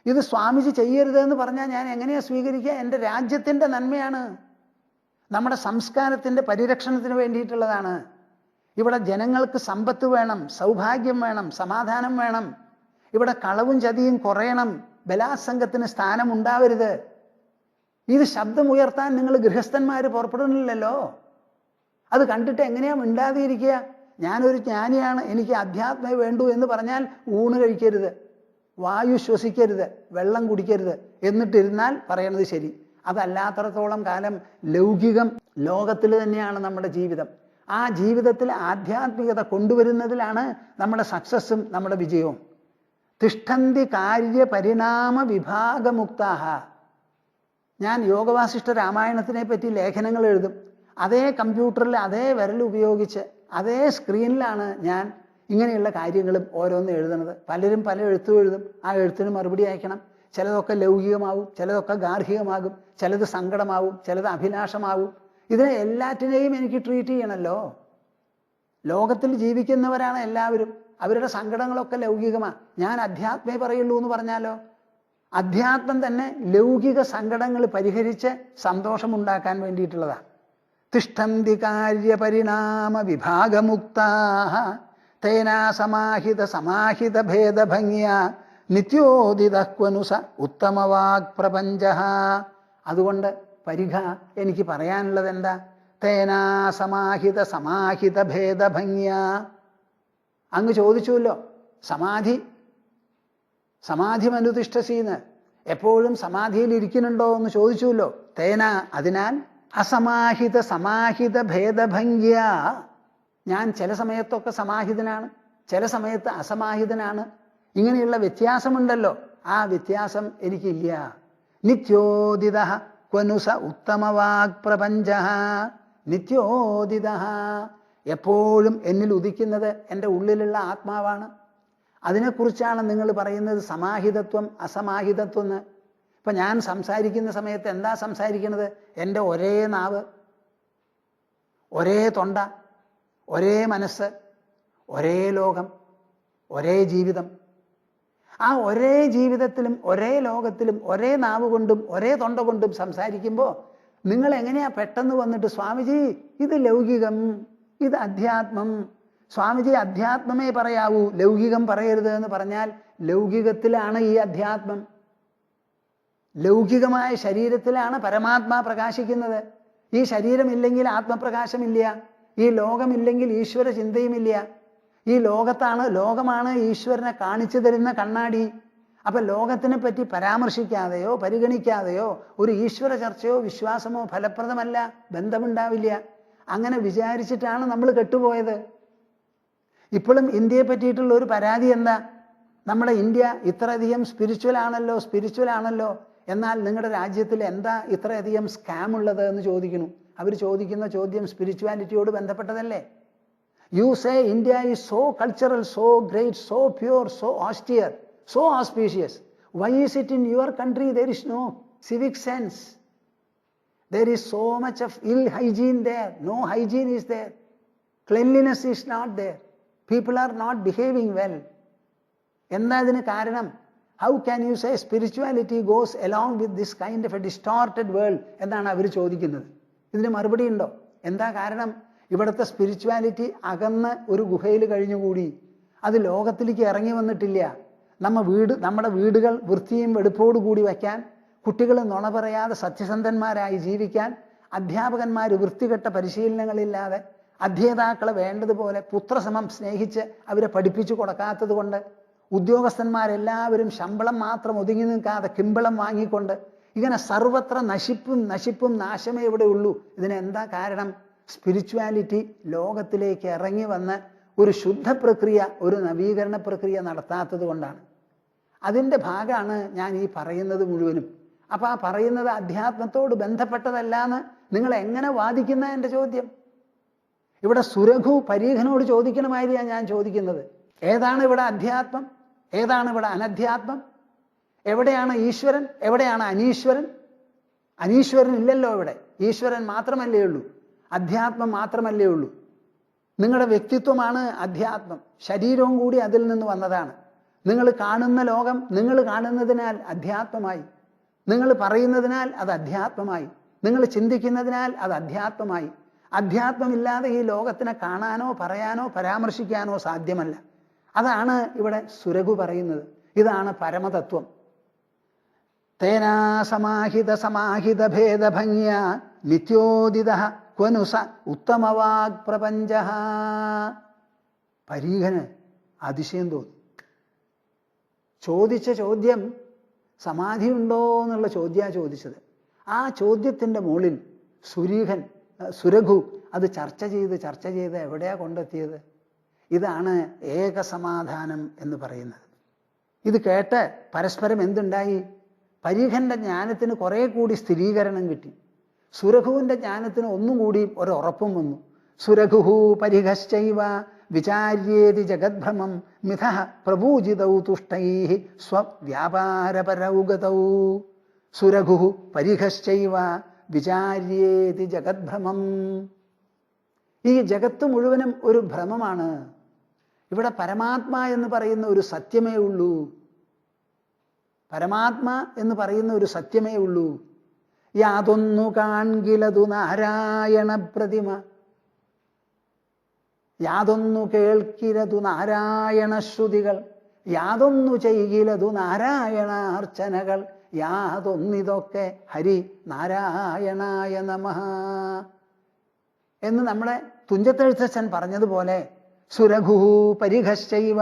Speaker 1: ഇത് സ്വാമിജി ചെയ്യരുതെന്ന് പറഞ്ഞാൽ ഞാൻ എങ്ങനെയാണ് സ്വീകരിക്കുക? എൻ്റെ രാജ്യത്തിൻ്റെ നന്മയാണ്, നമ്മുടെ സംസ്കാരത്തിൻ്റെ പരിരക്ഷണത്തിന് വേണ്ടിയിട്ടുള്ളതാണ്. ഇവിടെ ജനങ്ങൾക്ക് സമ്പത്ത് വേണം, സൗഭാഗ്യം വേണം, സമാധാനം വേണം. ഇവിടെ കളവും ചതിയും കുറയണം, ബലാത്സംഗത്തിന് സ്ഥാനം ഉണ്ടാവരുത്. ഇത് ശബ്ദമുയർത്താൻ നിങ്ങൾ ഗൃഹസ്ഥന്മാർ പുറപ്പെടുന്നില്ലല്ലോ. അത് കണ്ടിട്ട് എങ്ങനെയാണ് മിണ്ടാതിരിക്കുക? ഞാനൊരു ജ്ഞാനിയാണ്, എനിക്ക് അധ്യാത്മേ വേണ്ടൂ എന്ന് പറഞ്ഞാൽ ഊണ് കഴിക്കരുത്, വായു ശ്വസിക്കരുത്, വെള്ളം കുടിക്കരുത്, എന്നിട്ടിരുന്നാൽ പറയണത് ശരി. അതല്ലാത്തടത്തോളം കാലം ലൗകികം ലോകത്തിൽ തന്നെയാണ് നമ്മുടെ ജീവിതം. ആ ജീവിതത്തിൽ ആധ്യാത്മികത കൊണ്ടുവരുന്നതിലാണ് നമ്മുടെ സക്സസ്സും നമ്മുടെ വിജയവും. തിഷ്ഠന്തി കാര്യ പരിണാമ വിഭാഗമുക്താഹ. ഞാൻ യോഗവാസിഷ്ഠ രാമായണത്തിനെ പറ്റി ലേഖനങ്ങൾ എഴുതും. അതേ കമ്പ്യൂട്ടറിൽ അതേ വിരൽ ഉപയോഗിച്ച് അതേ സ്ക്രീനിലാണ് ഞാൻ ഇങ്ങനെയുള്ള കാര്യങ്ങളും ഓരോന്നും എഴുതുന്നത്. പലരും പല എഴുത്തും എഴുതും, ആ എഴുത്തിന് മറുപടി അയക്കണം. ചിലതൊക്കെ ലൗകികമാവും, ചിലതൊക്കെ ഗാർഹികമാകും, ചിലത് സങ്കടമാവും, ചിലത് അഭിലാഷമാവും. ഇതിനെ എല്ലാറ്റിനെയും എനിക്ക് ട്രീറ്റ് ചെയ്യണമല്ലോ. ലോകത്തിൽ ജീവിക്കുന്നവരാണ് എല്ലാവരും, അവരുടെ സങ്കടങ്ങളൊക്കെ ലൗകികമാണ്. ഞാൻ അധ്യാത്മേ പറയുള്ളൂ എന്ന് പറഞ്ഞാലോ? അധ്യാത്മം തന്നെ ലൗകിക സങ്കടങ്ങൾ പരിഹരിച്ച് സന്തോഷമുണ്ടാക്കാൻ വേണ്ടിയിട്ടുള്ളതാണ്. തിഷ്ഠന്തി കാര്യ പരിണാമ വിഭാഗമുക്താഃ തേനാ സമാഹിത സമാഹിത ഭേദഭംഗ്യ നിത്യോദിതഃ ക്വനു സ ഉത്തമവാഗ് പ്രപഞ്ചഃ. അതുകൊണ്ട് പരിഘ എനിക്ക് പറയാനുള്ളത് എന്താ? തേനാ സമാഹിത സമാഹിത ഭേദഭംഗ്യ. അങ്ങ് ചോദിച്ചുവല്ലോ, സമാധി മനുതിഷ്ഠസീന്ന്, എപ്പോഴും സമാധിയിൽ ഇരിക്കുന്നുണ്ടോ എന്ന് ചോദിച്ചുവല്ലോ. തേന അതിനാൽ അസമാഹിത സമാഹിത ഭേദഭംഗ്യ. ഞാൻ ചില സമയത്തൊക്കെ സമാഹിതനാണ്, ചില സമയത്ത് അസമാഹിതനാണ്. ഇങ്ങനെയുള്ള വ്യത്യാസമുണ്ടല്ലോ, ആ വ്യത്യാസം എനിക്കില്ല. നിത്യോദിത ക്വനുസ ഉത്തമവാഗ് പ്രപഞ്ച. നിത്യോദിത, എപ്പോഴും എന്നിൽ ഉദിക്കുന്നത് എൻ്റെ ഉള്ളിലുള്ള ആത്മാവാണ്. അതിനെക്കുറിച്ചാണ് നിങ്ങൾ പറയുന്നത് സമാഹിതത്വം അസമാഹിതത്വം എന്ന്. ഇപ്പം ഞാൻ സംസാരിക്കുന്ന സമയത്ത് എന്താ സംസാരിക്കുന്നത്? എൻ്റെ ഒരേ നാവ്, ഒരേ തൊണ്ട, ഒരേ മനസ്സ്, ഒരേ ലോകം, ഒരേ ജീവിതം. ആ ഒരേ ജീവിതത്തിലും ഒരേ ലോകത്തിലും ഒരേ നാവ് കൊണ്ടും ഒരേ തൊണ്ട കൊണ്ടും സംസാരിക്കുമ്പോൾ നിങ്ങൾ എങ്ങനെയാ പെട്ടെന്ന് വന്നിട്ട് സ്വാമിജി ഇത് ലൗകികം, ഇത് അധ്യാത്മം, സ്വാമിജി അധ്യാത്മമേ പറയാവൂ ലൗകികം പറയരുത് എന്ന് പറഞ്ഞാൽ ലൗകികത്തിലാണ് ഈ അധ്യാത്മം. ലൗകികമായ ശരീരത്തിലാണ് പരമാത്മാ പ്രകാശിക്കുന്നത്. ഈ ശരീരമില്ലെങ്കിൽ ആത്മപ്രകാശമില്ല, ഈ ലോകമില്ലെങ്കിൽ ഈശ്വര ചിന്തയുമില്ല. ഈ ലോകമാണ് ഈശ്വരനെ കാണിച്ചു തരുന്ന കണ്ണാടി. അപ്പൊ ലോകത്തിനെ പറ്റി പരാമർശിക്കാതെയോ പരിഗണിക്കാതെയോ ഒരു ഈശ്വര ചർച്ചയോ വിശ്വാസമോ ഫലപ്രദമല്ല, ബന്ധമുണ്ടാവില്ല. അങ്ങനെ വിചാരിച്ചിട്ടാണ് നമ്മൾ കെട്ടുപോയത്. ഇപ്പോഴും ഇന്ത്യയെ പറ്റിയിട്ടുള്ള ഒരു പരാതി എന്താ? നമ്മുടെ ഇന്ത്യ ഇത്രയധികം സ്പിരിച്വൽ ആണല്ലോ, എന്നാൽ നിങ്ങളുടെ രാജ്യത്തിൽ എന്താ ഇത്രയധികം സ്കാം ഉള്ളത് എന്ന് ചോദിക്കുന്നു. അവർ ചോദിക്കുന്ന ചോദ്യം സ്പിരിച്വാലിറ്റിയോട് ബന്ധപ്പെട്ടതല്ലേ? You say India is so cultural, so great, so pure, so austere, so auspicious. Why is it in your country there is no civic sense? There is so much of ill hygiene there. No hygiene is there. Cleanliness is not there. People are not behaving well. എന്താ ഇതിന് കാരണം? How can you say spirituality goes along with this kind of a distorted world? എന്നാണ് അവർ ചോദിക്കുന്നത്. ഇതിന് മറുപടി ഉണ്ടോ? എന്താ കാരണം? ഇവിടുത്തെ സ്പിരിച്വാലിറ്റി അകന്ന് ഒരു ഗുഹയിൽ കഴിഞ്ഞുകൂടി, അത് ലോകത്തിലേക്ക് ഇറങ്ങി വന്നിട്ടില്ല. നമ്മുടെ വീടുകൾ വൃത്തിയും വെടുപ്പോടു കൂടി വയ്ക്കാൻ, കുട്ടികൾ നുണ പറയാതെ സത്യസന്ധന്മാരായി ജീവിക്കാൻ, അധ്യാപകന്മാർ വൃത്തികെട്ട പരിശീലനങ്ങളില്ലാതെ അധ്യേതാക്കളെ വേണ്ടതുപോലെ പുത്രസമം സ്നേഹിച്ച് അവരെ പഠിപ്പിച്ചു കൊടുക്കാത്തത് കൊണ്ട്, ഉദ്യോഗസ്ഥന്മാരെല്ലാവരും ശമ്പളം മാത്രം ഒതുങ്ങി നിൽക്കാതെ കിമ്പളം വാങ്ങിക്കൊണ്ട്, ഇങ്ങനെ സർവത്ര നശിപ്പും നാശമേ ഇവിടെ ഉള്ളൂ. ഇതിനെന്താ കാരണം? സ്പിരിച്വാലിറ്റി ലോകത്തിലേക്ക് ഇറങ്ങി വന്ന് ഒരു ശുദ്ധ പ്രക്രിയ, ഒരു നവീകരണ പ്രക്രിയ നടത്താത്തത് കൊണ്ടാണ്. അതിൻ്റെ ഭാഗമാണ് ഞാൻ ഈ പറയുന്നത് മുഴുവനും. അപ്പം ആ പറയുന്നത് അധ്യാത്മത്തോട് ബന്ധപ്പെട്ടതല്ല എന്ന് നിങ്ങൾ എങ്ങനെ വാദിക്കുന്ന എൻ്റെ ചോദ്യം? ഇവിടെ സുരഘു പരീഖനോട് ചോദിക്കണമാതിരിയാണ് ഞാൻ ചോദിക്കുന്നത്. ഏതാണ് ഇവിടെ അധ്യാത്മം? ഏതാണ് ഇവിടെ അനധ്യാത്മം? എവിടെയാണ് ഈശ്വരൻ? എവിടെയാണ് അനീശ്വരൻ? അനീശ്വരൻ ഇല്ലല്ലോ ഇവിടെ, ഈശ്വരൻ മാത്രമല്ലേ ഉള്ളൂ, അധ്യാത്മം മാത്രമല്ലേ ഉള്ളൂ. നിങ്ങളുടെ വ്യക്തിത്വമാണ് അധ്യാത്മം, ശരീരവും കൂടി അതിൽ നിന്ന് വന്നതാണ്. നിങ്ങൾ കാണുന്ന ലോകം നിങ്ങൾ കാണുന്നതിനാൽ അധ്യാത്മമായി, നിങ്ങൾ പറയുന്നതിനാൽ അത് അധ്യാത്മമായി, നിങ്ങൾ ചിന്തിക്കുന്നതിനാൽ അത് അധ്യാത്മമായി. അധ്യാത്മമില്ലാതെ ഈ ലോകത്തിനെ കാണാനോ പറയാനോ പരാമർശിക്കാനോ സാധ്യമല്ല. അതാണ് ഇവിടെ സുരഘു പറയുന്നത്. ഇതാണ് പരമതത്വം. തേനാ സമാഹിത ഭേദഭംഗ്യ നിത്യോദിത ക്വനുസ ഉത്തമവാഗ് പ്രപഞ്ച. പരീഖന് അതിശയം തോന്നി. ചോദിച്ച ചോദ്യം സമാധിയുണ്ടോ എന്നുള്ള ചോദ്യമാണ് ചോദിച്ചത്. ആ ചോദ്യത്തിൻ്റെ മുകളിൽ സുരഘു അത് ചർച്ച ചെയ്ത് എവിടെയാ കൊണ്ടെത്തിയത്? ഇതാണ് ഏകസമാധാനം എന്ന് പറയുന്നത്. ഇത് കേട്ട് പരസ്പരം എന്തുണ്ടായി? പരീഖന്റെ ജ്ഞാനത്തിന് കുറെ കൂടി സ്ഥിരീകരണം കിട്ടി. സുരഘുവിൻ്റെ ജ്ഞാനത്തിന് ഒന്നും കൂടി ഒരുറപ്പും വന്നു. സുരഘു പരിഘശ്ചൈവ വിചാര്യേതി ജഗദ്ഭ്രമം മിഥഃ പ്രപൂജിതൗ തുഷ്ടൈഃ സ്വവ്യാപാരപരൗഗതൗ. സുരഘു പരിഘശ്ചൈവ വിചാര്യേതി ജഗദ്ഭ്രമം. ഈ ജഗത്ത് മുഴുവനും ഒരു ഭ്രമമാണ്. ഇവിടെ പരമാത്മാ എന്ന് പറയുന്ന ഒരു സത്യമേ ഉള്ളൂ. പരമാത്മാ എന്ന് പറയുന്ന ഒരു സത്യമേ ഉള്ളൂ. യാതൊന്നു കാൺകിലതു നാരായണ പ്രതിമ, യാതൊന്നു കേൾക്കിലതു നാരായണ ശ്രുതികൾ, യാതൊന്നു ചെയ്കിലതു നാരായണാർച്ചനകൾ, യാതൊന്നിതൊക്കെ ഹരി നാരായണായ നമഃ എന്ന് നമ്മുടെ തുഞ്ചത്തെഴുത്തച്ഛൻ പറഞ്ഞതുപോലെ സുരഘു പരിഘശ്ചൈവ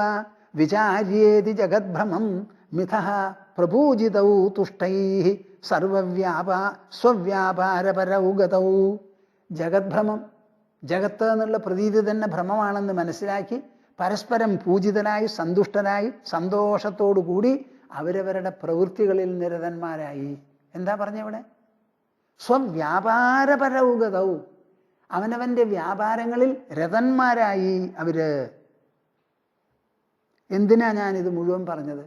Speaker 1: വിചാര്യേതി ജഗദ്ഭ്രമം മിഥഃ പ്രപൂജിതൗ തുഷ്ടൈഃ സ്വവ്യാപാരപരൗഗതൗ. ജഗദ്ഭ്രമം, ജഗത്ത് എന്നുള്ള പ്രതീതി തന്നെ ഭ്രമമാണെന്ന് മനസ്സിലാക്കി പരസ്പരം പൂജിതനായി സന്തുഷ്ടനായി സന്തോഷത്തോടു കൂടി അവരവരുടെ പ്രവൃത്തികളിൽ നിരതന്മാരായി. എന്താ പറഞ്ഞവിടെ? സ്വവ്യാപാരപരൗഗതൗ, അവനവന്റെ വ്യാപാരങ്ങളിൽ രഥന്മാരായി അവര്. എന്തിനാ ഞാൻ ഇത് മുഴുവൻ പറഞ്ഞത്?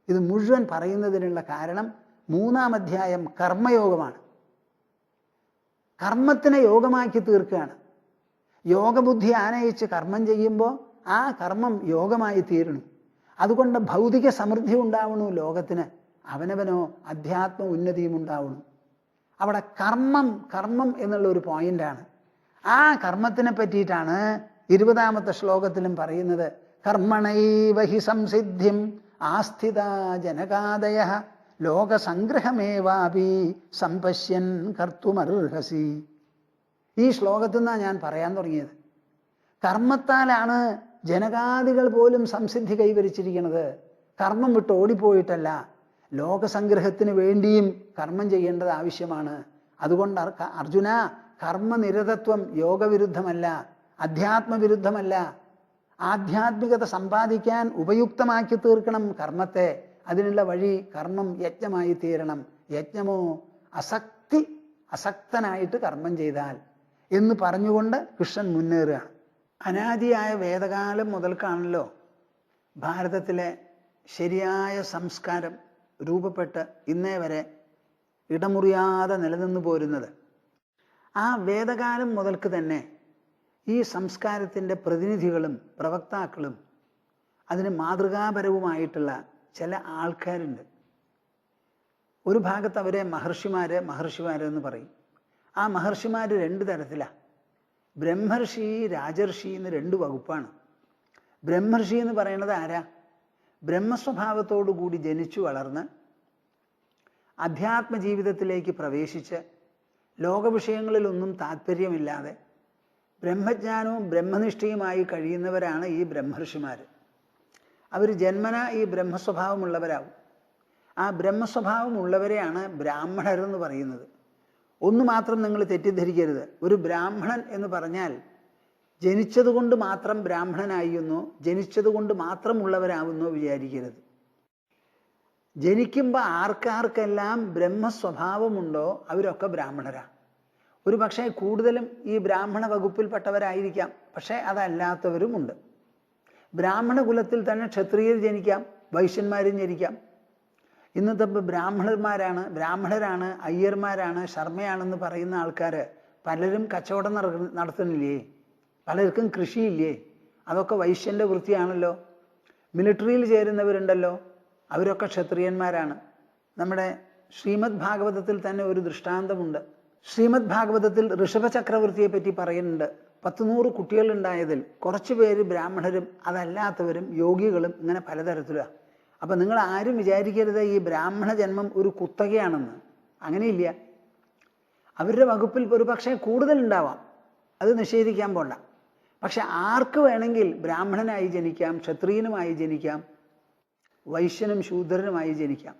Speaker 1: ഇത് മുഴുവൻ പറയുന്നതിനുള്ള കാരണം 3-ാം അധ്യായം കർമ്മയോഗമാണ്. കർമ്മത്തിനെ യോഗമാക്കി തീർക്കുകയാണ്. യോഗബുദ്ധി ആനയിച്ച് കർമ്മം ചെയ്യുമ്പോൾ ആ കർമ്മം യോഗമായി തീരണം. അതുകൊണ്ട് ഭൗതിക സമൃദ്ധി ഉണ്ടാവണു ലോകത്തിന്, അവനവനോ അധ്യാത്മ ഉന്നതിയും ഉണ്ടാവണു. അവിടെ കർമ്മം എന്നുള്ള ഒരു പോയിന്റാണ്. ആ കർമ്മത്തിനെ പറ്റിയിട്ടാണ് 20ാമത്തെ ശ്ലോകത്തിലും പറയുന്നത്. കർമ്മണൈവ ഹി സംസിദ്ധിം ആസ്ഥിത ജനകാദയ ലോകസംഗ്രഹമേവാപി സംപശ്യൻ കർത്തുമർഹസി. ഈ ശ്ലോകത്തിൽ നിന്നാണ് ഞാൻ പറയാൻ തുടങ്ങിയത്. കർമ്മത്താലാണ് ജനകാദികൾ പോലും സംസിദ്ധി കൈവരിച്ചിരിക്കുന്നത്. കർമ്മം വിട്ട് ഓടിപ്പോയിട്ടല്ല. ലോകസംഗ്രഹത്തിന് വേണ്ടിയും കർമ്മം ചെയ്യേണ്ടത് ആവശ്യമാണ്. അതുകൊണ്ട് അർജുന, കർമ്മനിരതത്വം യോഗവിരുദ്ധമല്ല, അധ്യാത്മവിരുദ്ധമല്ല. ആധ്യാത്മികത സമ്പാദിക്കാൻ ഉപയുക്തമാക്കി തീർക്കണം കർമ്മത്തെ. അതിനുള്ള വഴി കർമ്മം യജ്ഞമായി തീരണം. യജ്ഞമോ അസക്തനായിട്ട് കർമ്മം ചെയ്താൽ എന്ന് പറഞ്ഞുകൊണ്ട് കൃഷ്ണൻ മുന്നേറുകയാണ്. അനാദിയായ വേദകാലം മുതൽക്കാണല്ലോ ഭാരതത്തിലെ ശരിയായ സംസ്കാരം രൂപപ്പെട്ട് ഇന്നേ വരെ ഇടമുറിയാതെ നിലനിന്നു പോരുന്നത്. ആ വേദകാലം മുതൽക്ക് തന്നെ ഈ സംസ്കാരത്തിൻ്റെ പ്രതിനിധികളും പ്രവക്താക്കളും അതിന് മാതൃകാപരവുമായിട്ടുള്ള ചില ആൾക്കാരുണ്ട്. ഒരു ഭാഗത്ത് അവരെ മഹർഷിമാരെന്ന് പറയും. ആ മഹർഷിമാർ 2 തരത്തിലാണ്. ബ്രഹ്മർഷി, രാജർഷി എന്ന് 2 വകുപ്പാണ്. ബ്രഹ്മർഷി എന്ന് പറയുന്നത് ആരാ? ബ്രഹ്മസ്വഭാവത്തോടു കൂടി ജനിച്ചു വളർന്ന് അധ്യാത്മ ജീവിതത്തിലേക്ക് പ്രവേശിച്ച് ലോകവിഷയങ്ങളിലൊന്നും താല്പര്യമില്ലാതെ ബ്രഹ്മജ്ഞാനവും ബ്രഹ്മനിഷ്ഠയുമായി കഴിയുന്നവരാണ് ഈ ബ്രഹ്മർഷിമാർ. അവർ ജന്മന ഈ ബ്രഹ്മസ്വഭാവമുള്ളവരാവും. ആ ബ്രഹ്മസ്വഭാവമുള്ളവരെയാണ് ബ്രാഹ്മണരെന്ന് പറയുന്നത്. ഒന്ന് മാത്രം നിങ്ങൾ തെറ്റിദ്ധരിക്കരുത്. ഒരു ബ്രാഹ്മണൻ എന്ന് പറഞ്ഞാൽ ജനിച്ചതുകൊണ്ട് മാത്രം ബ്രാഹ്മണനായിരുന്നോ, ജനിച്ചതുകൊണ്ട് മാത്രം ഉള്ളവരാവുന്നോ വിചാരിക്കരുത്. ജനിക്കുമ്പോൾ ആർക്കാർക്കെല്ലാം ബ്രഹ്മസ്വഭാവമുണ്ടോ അവരൊക്കെ ബ്രാഹ്മണരാണ്. ഒരു പക്ഷേ കൂടുതലും ഈ ബ്രാഹ്മണ വകുപ്പിൽപ്പെട്ടവരായിരിക്കാം, പക്ഷേ അതല്ലാത്തവരുമുണ്ട്. ബ്രാഹ്മണ കുലത്തിൽ തന്നെ ക്ഷത്രിയർ ജനിക്കാം, വൈശ്യന്മാരും ജനിക്കാം. ഇന്നത്തെ ബ്രാഹ്മണരാണ്, അയ്യർമാരാണ്, ശർമ്മയാണെന്ന് പറയുന്ന ആൾക്കാർ പലരും കച്ചവടം നടത്തുന്നില്ലേ? പലർക്കും കൃഷിയില്ലേ? അതൊക്കെ വൈശ്യൻ്റെ വൃത്തിയാണല്ലോ. മിലിറ്ററിയിൽ ചേരുന്നവരുണ്ടല്ലോ, അവരൊക്കെ ക്ഷത്രിയന്മാരാണ്. നമ്മുടെ ശ്രീമദ് ഭാഗവതത്തിൽ തന്നെ ഒരു ദൃഷ്ടാന്തമുണ്ട്. ശ്രീമദ് ഭാഗവതത്തിൽ ഋഷഭ ചക്രവർത്തിയെ പറ്റി പറയുന്നുണ്ട്. 100 കുട്ടികളുണ്ടായതിൽ കുറച്ച് പേര് ബ്രാഹ്മണരും അതല്ലാത്തവരും യോഗികളും ഇങ്ങനെ പലതരത്തിലാണ്. അപ്പം നിങ്ങൾ ആരും വിചാരിക്കരുത് ഈ ബ്രാഹ്മണ ജന്മം ഒരു കുത്തകയാണെന്ന്. അങ്ങനെയില്ല. അവരുടെ വകുപ്പിൽ ഒരു പക്ഷേ കൂടുതലുണ്ടാവാം, അത് നിഷേധിക്കാൻ പോണ്ട. പക്ഷെ ആർക്ക് വേണമെങ്കിൽ ബ്രാഹ്മണനായി ജനിക്കാം, ക്ഷത്രിയനുമായി ജനിക്കാം, വൈശ്യനും ശൂദ്രനുമായി ജനിക്കാം.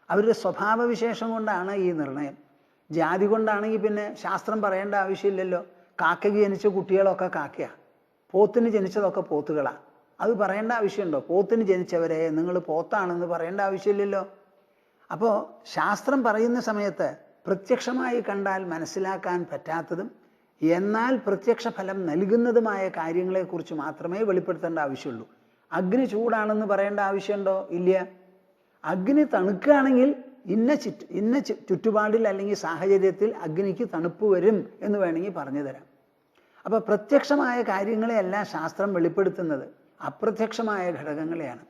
Speaker 1: അവരുടെ സ്വഭാവവിശേഷം കൊണ്ടാണ് ഈ നിർണയം. ജാതി കൊണ്ടാണെങ്കിൽ പിന്നെ ശാസ്ത്രം പറയേണ്ട ആവശ്യമില്ലല്ലോ. കാക്കയ്ക്ക് ജനിച്ച കുട്ടികളൊക്കെ കാക്കയാണ്, പോത്തിന് ജനിച്ചതൊക്കെ പോത്തുകളാണ്. അത് പറയേണ്ട ആവശ്യമുണ്ടോ? പോത്തിന് ജനിച്ചവരെ നിങ്ങൾ പോത്താണെന്ന് പറയേണ്ട ആവശ്യമില്ലല്ലോ. അപ്പോൾ ശാസ്ത്രം പറയുന്ന സമയത്ത് പ്രത്യക്ഷമായി കണ്ടാൽ മനസ്സിലാക്കാൻ പറ്റാത്തതും എന്നാൽ പ്രത്യക്ഷ ഫലം നൽകുന്നതുമായ കാര്യങ്ങളെക്കുറിച്ച് മാത്രമേ വെളിപ്പെടുത്തേണ്ട ആവശ്യമുള്ളൂ. അഗ്നി ചൂടാണെന്ന് പറയേണ്ട ആവശ്യമുണ്ടോ? ഇല്ല. അഗ്നി തണുക്കുകയാണെങ്കിൽ ഇന്ന ചുറ്റുപാടിൽ അല്ലെങ്കിൽ സാഹചര്യത്തിൽ അഗ്നിക്ക് തണുപ്പ് വരും എന്ന് വേണമെങ്കിൽ പറഞ്ഞു തരാം. അപ്പോൾ പ്രത്യക്ഷമായ കാര്യങ്ങളെയല്ല ശാസ്ത്രം വെളിപ്പെടുത്തുന്നത്, അപ്രത്യക്ഷമായ ഘടകങ്ങളെയാണ്.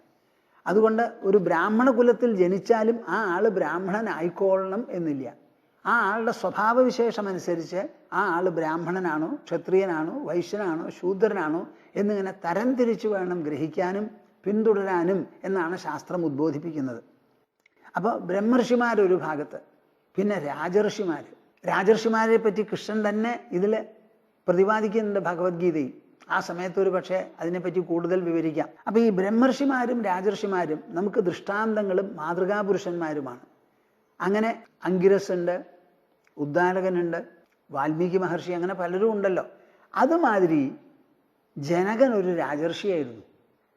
Speaker 1: അതുകൊണ്ട് ഒരു ബ്രാഹ്മണ കുലത്തിൽ ജനിച്ചാലും ആ ആൾ ബ്രാഹ്മണനായിക്കൊള്ളണം എന്നില്ല. ആ ആളുടെ സ്വഭാവവിശേഷം അനുസരിച്ച് ആ ആൾ ബ്രാഹ്മണനാണോ, ക്ഷത്രിയനാണോ, വൈശ്യനാണോ, ശൂദ്രനാണോ എന്നിങ്ങനെ തരം തിരിച്ചു വേണം ഗ്രഹിക്കാനും പിന്തുടരാനും എന്നാണ് ശാസ്ത്രം ഉദ്ബോധിപ്പിക്കുന്നത്. അപ്പോൾ ബ്രഹ്മർഷിമാരൊരു ഭാഗത്ത്, പിന്നെ രാജർഷിമാരെ പറ്റി കൃഷ്ണൻ തന്നെ ഇതിൽ പ്രതിപാദിക്കുന്നുണ്ട് ഭഗവത്ഗീതയിൽ. ആ സമയത്ത് ഒരു പക്ഷേ അതിനെപ്പറ്റി കൂടുതൽ വിവരിക്കാം. അപ്പോൾ ഈ ബ്രഹ്മർഷിമാരും രാജർഷിമാരും നമുക്ക് ദൃഷ്ടാന്തങ്ങളും മാതൃകാപുരുഷന്മാരുമാണ്. അങ്ങനെ അങ്കിരസുണ്ട്, ഉദ്ദാലകനുണ്ട്, വാൽമീകി മഹർഷി, അങ്ങനെ പലരും ഉണ്ടല്ലോ. അതുമാതിരി ജനകൻ ഒരു രാജർഷിയായിരുന്നു.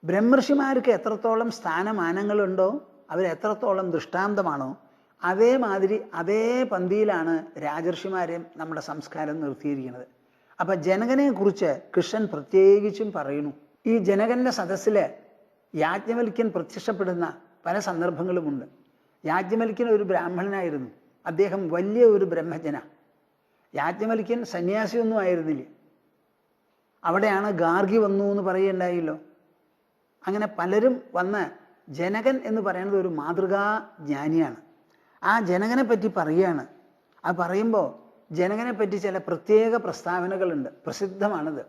Speaker 1: ബ്രഹ്മർഷിമാർക്ക് എത്രത്തോളം സ്ഥാനമാനങ്ങളുണ്ടോ, അവരെത്രത്തോളം ദൃഷ്ടാന്തമാണോ, അതേമാതിരി അതേ പന്തിയിലാണ് രാജർഷിമാരെയും നമ്മുടെ സംസ്കാരം നിർത്തിയിരിക്കുന്നത്. അപ്പം ജനകനെ കുറിച്ച് കൃഷ്ണൻ പ്രത്യേകിച്ചും പറയുന്നു. ഈ ജനകന്റെ സദസ്സിൽ യാജ്ഞവൽക്യൻ പ്രത്യക്ഷപ്പെടുന്ന പല സന്ദർഭങ്ങളുമുണ്ട്. യാജ്ഞവൽക്യൻ ഒരു ബ്രാഹ്മണനായിരുന്നു, അദ്ദേഹം വലിയ ഒരു ബ്രഹ്മജ്ഞന. യാജ്ഞവൽക്യൻ സന്യാസിയൊന്നും ആയിരുന്നില്ല. അവിടെയാണ് ഗാർഗി വന്നു എന്ന് പറയുണ്ടായല്ലോ. അങ്ങനെ പലരും വന്ന് ജനകൻ എന്ന് പറയുന്നത് ഒരു മാതൃകാ ജ്ഞാനിയാണ്. ആ ജനകനെ പറ്റി പറയുകയാണ്. അത് പറയുമ്പോൾ ജനകനെ പറ്റി ചില പ്രത്യേക പ്രസ്താവനകളുണ്ട്, പ്രസിദ്ധമാണത്.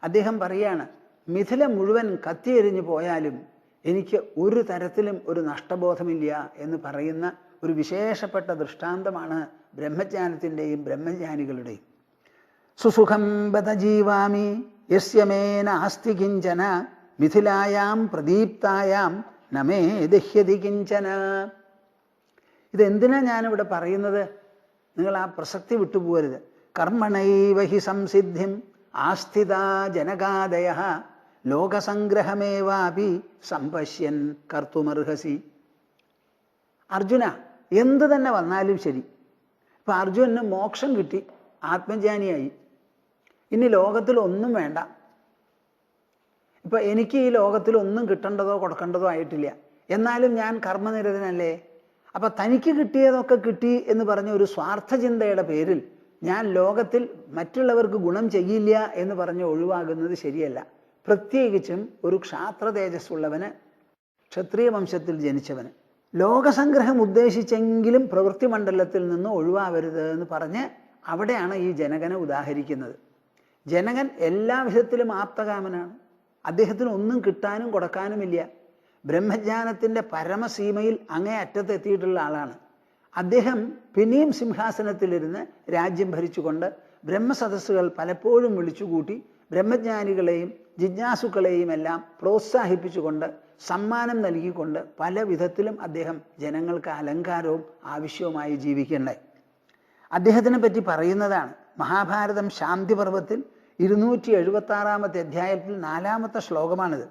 Speaker 1: അദ്ദേഹം പറയുകയാണ്, മിഥില മുഴുവൻ കത്തിയെരിഞ്ഞു പോയാലും എനിക്ക് ഒരു തരത്തിലും ഒരു നഷ്ടബോധമില്ല എന്ന് പറയുന്ന ഒരു വിശേഷപ്പെട്ട ദൃഷ്ടാന്തമാണ് ബ്രഹ്മജ്ഞാനത്തിൻ്റെയും ബ്രഹ്മജ്ഞാനികളുടെയും. സുസുഖം ബത ജീവാമി യസ്യമേ നാസ്തി കിഞ്ചന മിഥിലായാം പ്രദീപ്തായാം നമേ ദഹ്യതി കിഞ്ചന. ഇതെന്തിനാ ഞാനിവിടെ പറയുന്നത്? നിങ്ങൾ ആ പ്രസക്തി വിട്ടുപോകരുത്. കർമ്മണൈവ ഹി സംസിദ്ധിം ആസ്ഥിതാ ജനകാദയ ലോകസംഗ്രഹമേവാപി സംപശ്യൻ കർത്തുമർഹസി. അർജുന, എന്തു തന്നെ വന്നാലും ശരി, ഇപ്പം അർജുനന് മോക്ഷം കിട്ടി, ആത്മജ്ഞാനിയായി, ഇനി ലോകത്തിൽ ഒന്നും വേണ്ട. ഇപ്പം എനിക്ക് ഈ ലോകത്തിൽ ഒന്നും കിട്ടേണ്ടതോ കൊടുക്കേണ്ടതോ ആയിട്ടില്ല, എന്നാലും ഞാൻ കർമ്മനിരതനല്ലേ. അപ്പം തനിക്ക് കിട്ടിയതൊക്കെ കിട്ടി എന്ന് പറഞ്ഞ ഒരു സ്വാർത്ഥ ചിന്തയുടെ പേരിൽ ഞാൻ ലോകത്തിൽ മറ്റുള്ളവർക്ക് ഗുണം ചെയ്യില്ല എന്ന് പറഞ്ഞ് ഒഴിവാകുന്നത് ശരിയല്ല. പ്രത്യേകിച്ചും ഒരു ക്ഷാത്ര തേജസ്സുള്ളവന്, ക്ഷത്രിയ വംശത്തിൽ ജനിച്ചവന്. ലോകസംഗ്രഹം ഉദ്ദേശിച്ചെങ്കിലും പ്രവൃത്തി മണ്ഡലത്തിൽ നിന്ന് ഒഴിവാവരുത് എന്ന് പറഞ്ഞ് അവിടെയാണ് ഈ ജനകനെ ഉദാഹരിക്കുന്നത്. ജനകൻ എല്ലാ വിധത്തിലും ആപ്തകാമനാണ്. അദ്ദേഹത്തിന് ഒന്നും കിട്ടാനും കൊടുക്കാനുമില്ല. ബ്രഹ്മജ്ഞാനത്തിൻ്റെ പരമസീമയിൽ അങ്ങേ അറ്റത്തെത്തിയിട്ടുള്ള ആളാണ്. അദ്ദേഹം പിന്നെയും സിംഹാസനത്തിലിരുന്ന് രാജ്യം ഭരിച്ചുകൊണ്ട് ബ്രഹ്മസദസ്സുകൾ പലപ്പോഴും വിളിച്ചുകൂട്ടി ബ്രഹ്മജ്ഞാനികളെയും ജിജ്ഞാസുക്കളെയും എല്ലാം പ്രോത്സാഹിപ്പിച്ചുകൊണ്ട് സമ്മാനം നൽകിക്കൊണ്ട് പല വിധത്തിലും അദ്ദേഹം ജനങ്ങൾക്ക് അലങ്കാരവും ആവശ്യവുമായി ജീവിക്കണ്ടായി. അദ്ദേഹത്തിനെ പറ്റി പറയുന്നതാണ് മഹാഭാരതം ശാന്തിപർവത്തിൽ 276 അധ്യായത്തിൽ 4-ാമത്തെ ശ്ലോകമാണിത്.